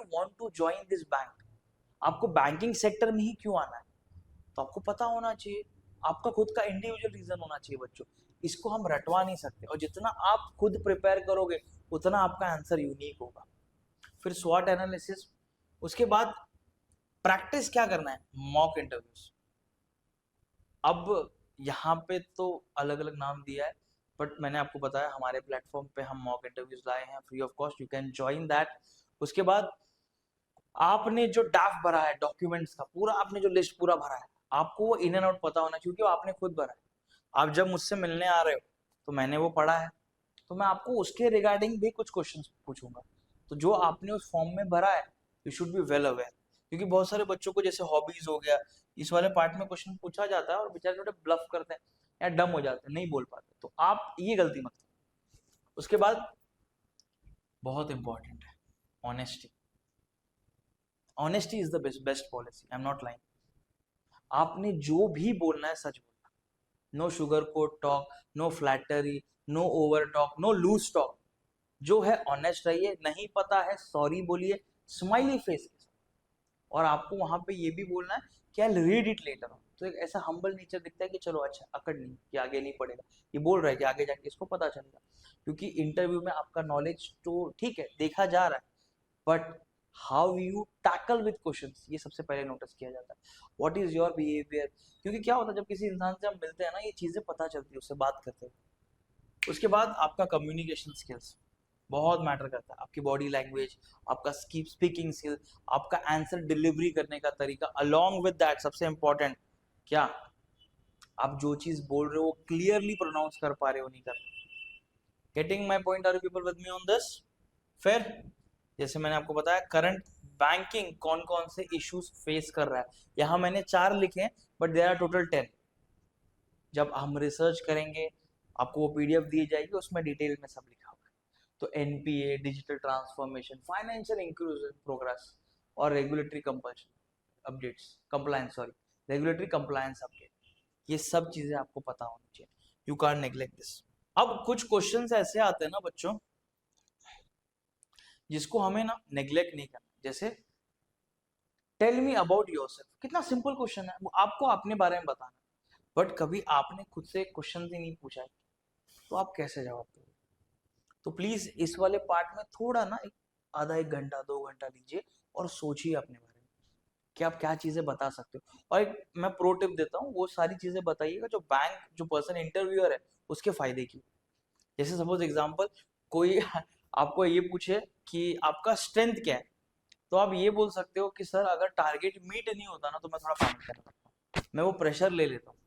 want to join this bank, आपको बैंकिंग सेक्टर में ही क्यों आना है, तो आपको पता होना चाहिए, आपका खुद का इंडिविजुअल रीजन होना चाहिए बच्चों, इसको हम रटवा नहीं सकते, और जितना आप खुद प्रिपेयर करोगे उतना आपका आंसर यूनिक होगा। फिर स्वॉट एनालिसिस, उसके बाद प्रैक्टिस क्या करना है? Mock interviews. अब यहाँ पे तो अलग अलग नाम दिया है, बट मैंने आपको बताया हमारे प्लेटफॉर्म पे हम मॉक इंटरव्यूज लाए हैं free of cost, you can join that. उसके बाद आपने जो ड्राफ्ट भरा है डॉक्यूमेंट्स का पूरा, आपने जो लिस्ट पूरा भरा है, आपको वो इन एंड आउट पता होना चाहिए, क्योंकि आपने खुद भरा है। आप जब मुझसे मिलने आ रहे हो तो मैंने वो पढ़ा है, तो मैं आपको उसके रिगार्डिंग भी कुछ क्वेश्चन पूछूंगा, तो जो आपने उस फॉर्म में भरा है you should be well aware, क्योंकि बहुत सारे बच्चों को जैसे हॉबीज हो गया, इस वाले पार्ट में क्वेश्चन पूछा जाता है और बेचारे थोड़े ब्लफ करते हैं या डम हो जाते हैं, नहीं बोल पाते, तो आप ये गलती मत करो। उसके बाद बहुत इंपॉर्टेंट है honesty. Honesty is the best policy, I am not lying. आपने जो भी बोलना है सच बोलना, no sugar coat talk, no flattery, no over talk, no loose talk, जो है ऑनेस्ट रहिए, नहीं पता है सॉरी बोलिए स्माइली फेस के साथ, और आपको वहां पे ये भी बोलना है कि I read it later on. तो एक ऐसा हम्बल नेचर दिखता है कि चलो अच्छा अकड़ नहीं कि आगे नहीं पड़ेगा, ये बोल रहा है कि आगे जाके इसको पता चलेगा। क्योंकि इंटरव्यू में आपका नॉलेज तो ठीक है देखा जा रहा है, but how you tackle with questions ये सबसे पहले नोटिस किया जाता है। व्हाट इज योर बिहेवियर, क्योंकि क्या होता है जब किसी इंसान से हम मिलते हैं ना ये चीजें पता चलती है उससे बात करते हैं। उसके बाद आपका कम्युनिकेशन स्किल्स बहुत मैटर करता है, आपकी बॉडी लैंग्वेज, आपका स्पीकिंग स्किल, आपका आंसर डिलीवरी करने का तरीका, अलोंग विद दैट सबसे इंपॉर्टेंट क्या आप जो चीज बोल रहे हो वो क्लियरली प्रोनाउंस कर पा रहे हो नहीं कर रहे। Getting my point, are you people with me on this? फिर जैसे मैंने आपको बताया करंट बैंकिंग कौन कौन से इश्यूज फेस कर रहा है, यहाँ मैंने 4 लिखे हैं बट देयर आर टोटल 10। जब हम रिसर्च करेंगे आपको वो पीडीएफ दी जाएगी, उसमें डिटेल में सब लिखा हुआ है। तो NPA, digital transformation, financial inclusion progress और regulatory compulsion updates, compliance sorry, regulatory compliance update, ये सब चीजें आपको पता होनी चाहिए। You can't neglect this. अब कुछ क्वेश्चंस ऐसे आते हैं ना बच्चों जिसको हमें ना नेग्लेक्ट नहीं करना। जैसे टेल मी अबाउट योरसेल्फ, कितना सिंपल क्वेश्चन है, वो आपको अपने बारे में बताना, बट कभी आपने खुद से क्वेश्चन ही नहीं पूछा है तो आप कैसे जवाब दोगे? तो प्लीज इस वाले पार्ट में थोड़ा ना आधा 1 घंटा 2 घंटा लीजिए और सोचिए अपने बारे में कि आप क्या चीजें बता सकते हो। और एक मैं प्रो टिप देता हूँ, वो सारी चीजें बताइएगा जो बैंक जो पर्सन इंटरव्यूअर है उसके फायदे की। जैसे सपोज एग्जाम्पल कोई आपको ये पूछे कि आपका स्ट्रेंथ क्या है, तो आप ये बोल सकते हो कि सर अगर टारगेट मीट नहीं होता ना तो मैं थोड़ा पैनिक करने लगता हूँ, मैं वो प्रेशर ले लेता हूँ।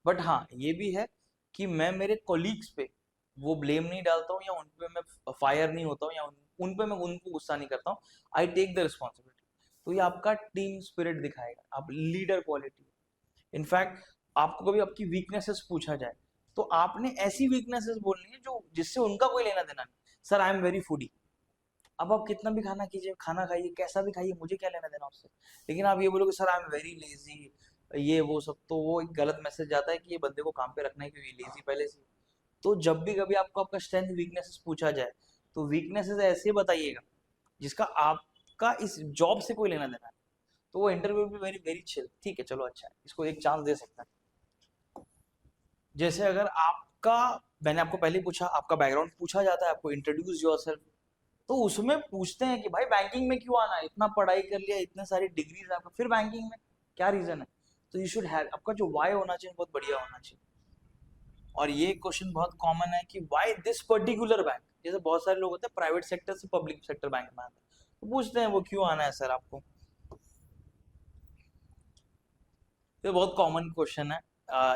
बट हाँ ये भी है कि मैं मेरे कोलीग्स पे वो ब्लेम नहीं डालता हूँ या उन पे मैं फायर नहीं होता हूँ या उन पे मैं उनको गुस्सा नहीं करता हूँ। I take the responsibility. तो ये आपका टीम स्पिरिट दिखाएगा, आप लीडर क्वालिटी। इनफैक्ट आपको कभी आपकी वीकनेसेस पूछा जाए तो आपने ऐसी वीकनेसेस बोलनी है जो जिससे उनका कोई लेना देना नहीं। Sir I am very foodie, अब आप कितना भी खाना कीजिए, खाना खाइए, कैसा भी खाइए, मुझे क्या लेना देना उससे। लेकिन आप ये बोलोगे sir I am very lazy, ये वो सब, तो वो एक गलत मैसेज जाता है कि ये बंदे को काम पे रखना है क्योंकि लेजी पहले से। तो जब भी कभी आपको आपका स्ट्रेंथ वीकनेसेस पूछा जाए तो वीकनेसेस ऐसे बताइएगा जिसका आपका इस जॉब से कोई लेना देना है। तो वो इंटरव्यू भी वेरी वेरी चिल, ठीक है चलो अच्छा है, इसको एक चांस दे सकता है। जैसे अगर आपका, मैंने आपको पहले पूछा आपका बैकग्राउंड पूछा जाता है, आपको इंट्रोड्यूस योरसेल्फ, तो उसमें पूछते हैं कि भाई बैंकिंग में क्यों आना है, इतना पढ़ाई कर लिया, इतने सारी डिग्रीज आपका, फिर बैंकिंग में क्या रीजन है? तो यू शुड हैव, आपका जो वाई होना चाहिए बहुत बढ़िया होना चाहिए। और ये क्वेश्चन बहुत कॉमन है कि वाई दिस पर्टिकुलर बैंक, जैसे बहुत सारे लोग होते हैं प्राइवेट सेक्टर से पब्लिक सेक्टर बैंक में आते हैं, तो पूछते हैं वो क्यों आना है सर आपको। ये बहुत कॉमन क्वेश्चन है।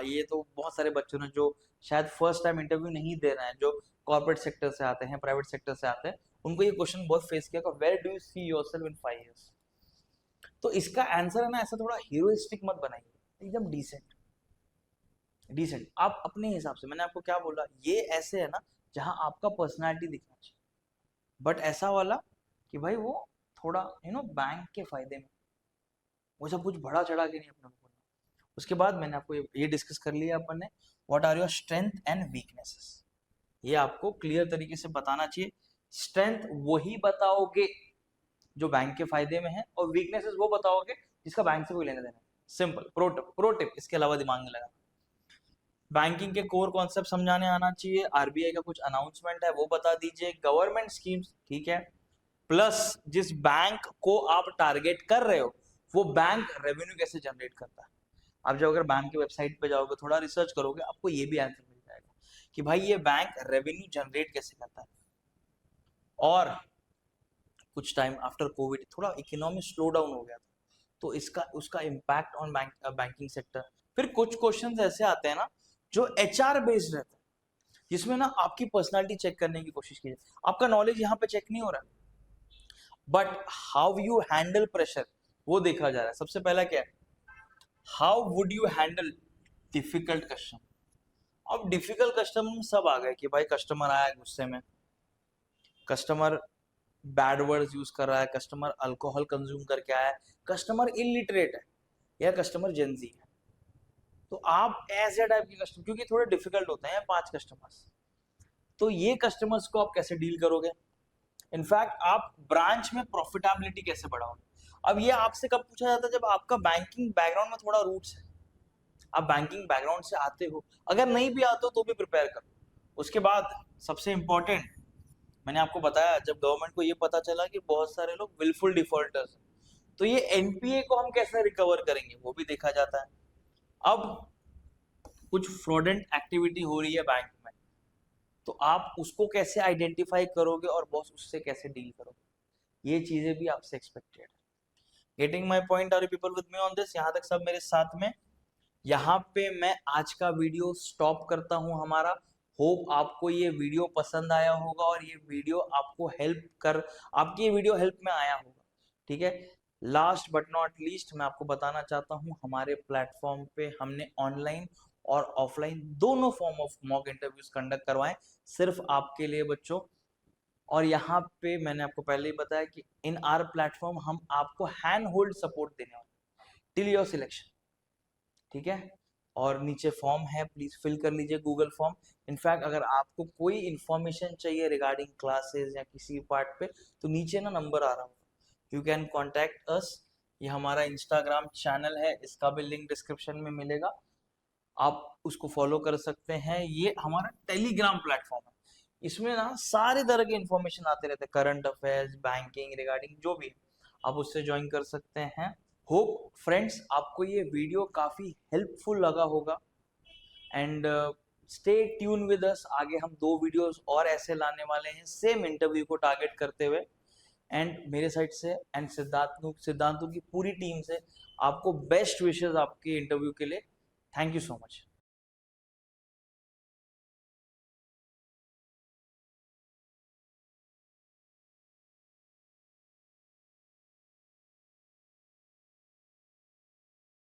ये तो बहुत सारे बच्चों ने जो शायद फर्स्ट टाइम इंटरव्यू नहीं दे रहे हैं, जो कॉर्पोरेट सेक्टर से आते हैं, प्राइवेट सेक्टर से आते हैं, उनको ये क्वेश्चन बहुत फेस किया, where do you see yourself in 5 years। तो इसका आंसर है ना ऐसा थोड़ा हीरोइस्टिक मत बनाइए, एकदम डिसेंट डिसेंट, आप अपने हिसाब से। मैंने आपको क्या बोला, ये ऐसे है ना जहां आपका पर्सनालिटी दिखना चाहिए, बट ऐसा वाला कि भाई वो थोड़ा बैंक के फायदे में, वो सब कुछ बड़ा चढ़ा के नहीं अपने को बोलना। उसके बाद मैंने आपको ये डिस्कस कर लिया अपन ने, what are your strength and weaknesses, ये आपको क्लियर तरीके से बताना चाहिए। स्ट्रेंथ वही बताओगे जो बैंक के फायदे में है, और वीकनेसेस वो बताओगे जिसका बैंक से कोई लेना देना है। सिंपल प्रो टिप, इसके अलावा दिमाग नहीं लगा। बैंकिंग के कोर कॉन्सेप्ट समझाने आना चाहिए, आरबीआई का कुछ अनाउंसमेंट है वो बता दीजिए, गवर्नमेंट स्कीम्स ठीक है, प्लस जिस बैंक को आप टारगेट कर रहे हो वो बैंक रेवेन्यू कैसे जनरेट करता है। आप जब अगर बैंक की वेबसाइट पे जाओगे थोड़ा रिसर्च करोगे आपको ये भी आंसर मिल जाएगा कि भाई ये बैंक रेवेन्यू जनरेट कैसे करता है। और कुछ टाइम आफ्टर कोविड थोड़ा इकोनॉमी स्लो डाउन हो गया था, तो इसका उसका इम्पैक्ट ऑन बैंकिंग सेक्टर। फिर कुछ क्वेश्चंस ऐसे आते हैं ना जो एचआर बेस्ड रहते हैं, जिसमें ना आपकी पर्सनालिटी चेक करने की कोशिश की जाए। आपका नॉलेज यहाँ पे चेक नहीं हो रहा, but how you handle pressure वो देखा जा रहा है। सबसे पहला क्या है, how would you handle difficult customer. अब डिफिकल्ट कस्टमर सब आ गए कि भाई कस्टमर आया गुस्से में, कस्टमर बैड वर्ड्स यूज कर रहा है, कस्टमर अल्कोहल कंज्यूम करके आया है, कस्टमर इलिटरेट है, या कस्टमर जेंजी है। तो आप ऐसे टाइप के कस्टमर, क्योंकि थोड़े डिफिकल्ट होते हैं 5 कस्टमर्स, तो ये कस्टमर्स को आप कैसे डील करोगे। इनफैक्ट आप ब्रांच में प्रॉफिटेबिलिटी कैसे बढ़ाओगे। अब ये आपसे कब पूछा जाता है, जब आपका बैंकिंग बैकग्राउंड में थोड़ा रूट्स है, आप बैंकिंग बैकग्राउंड से आते हो, अगर नहीं भी आते हो तो भी प्रिपेयर करो। उसके बाद सबसे इंपॉर्टेंट, मैंने आपको बताया जब गवर्नमेंट को ये पता चला कि बहुत सारे लोग विलफुल डिफॉल्टर्स, तो ये एनपीए को हम कैसे रिकवर करेंगे वो भी देखा जाता है। अब कुछ फ्रॉडेंट एक्टिविटी हो रही है बैंक में, तो आप उसको कैसे आइडेंटिफाई करोगे और बॉस उससे कैसे डील करोगे, ये चीजें भी आपसे एक्सपेक्टेड है। Getting my point, are you people with me on this? यहाँ तक सब मेरे साथ में? यहाँ पे मैं आज का वीडियो स्टॉप करता हूँ हमारा। होप आपको ये वीडियो पसंद आया होगा और ये वीडियो आपको आपकी ये वीडियो हेल्प में आया होगा, ठीक है। लास्ट बट नॉट लीस्ट, मैं आपको बताना चाहता हूँ हमारे प्लेटफॉर्म पे हमने ऑनलाइन और ऑफलाइन दोनों form of mock interviews conduct करवाए सिर्फ आपके लिए बच्चों। और यहाँ पे मैंने आपको पहले ही बताया कि इन आर प्लेटफॉर्म हम आपको हैंड होल्ड सपोर्ट देने वाले टिल योर सिलेक्शन, ठीक है। और नीचे फॉर्म है, प्लीज फिल कर लीजिए गूगल फॉर्म। इनफैक्ट अगर आपको कोई इंफॉर्मेशन चाहिए रिगार्डिंग क्लासेस या किसी पार्ट पे, तो नीचे ना नंबर आ रहा होगा, यू कैन कॉन्टैक्ट अस। ये हमारा इंस्टाग्राम चैनल है, इसका भी लिंक डिस्क्रिप्शन में मिलेगा, आप उसको फॉलो कर सकते हैं। ये हमारा टेलीग्राम प्लेटफॉर्म है, इसमें ना सारे तरह के इंफॉर्मेशन आते रहते हैं, करंट अफेयर्स, बैंकिंग रिगार्डिंग जो भी है, आप उससे ज्वाइन कर सकते हैं। होप फ्रेंड्स आपको ये वीडियो काफ़ी हेल्पफुल लगा होगा, and stay tune with us. आगे हम 2 वीडियोस और ऐसे लाने वाले हैं सेम इंटरव्यू को टारगेट करते हुए। एंड मेरे साइड से एंड सिद्धांतों की पूरी टीम से आपको बेस्ट विशेस आपके इंटरव्यू के लिए। Thank you so much.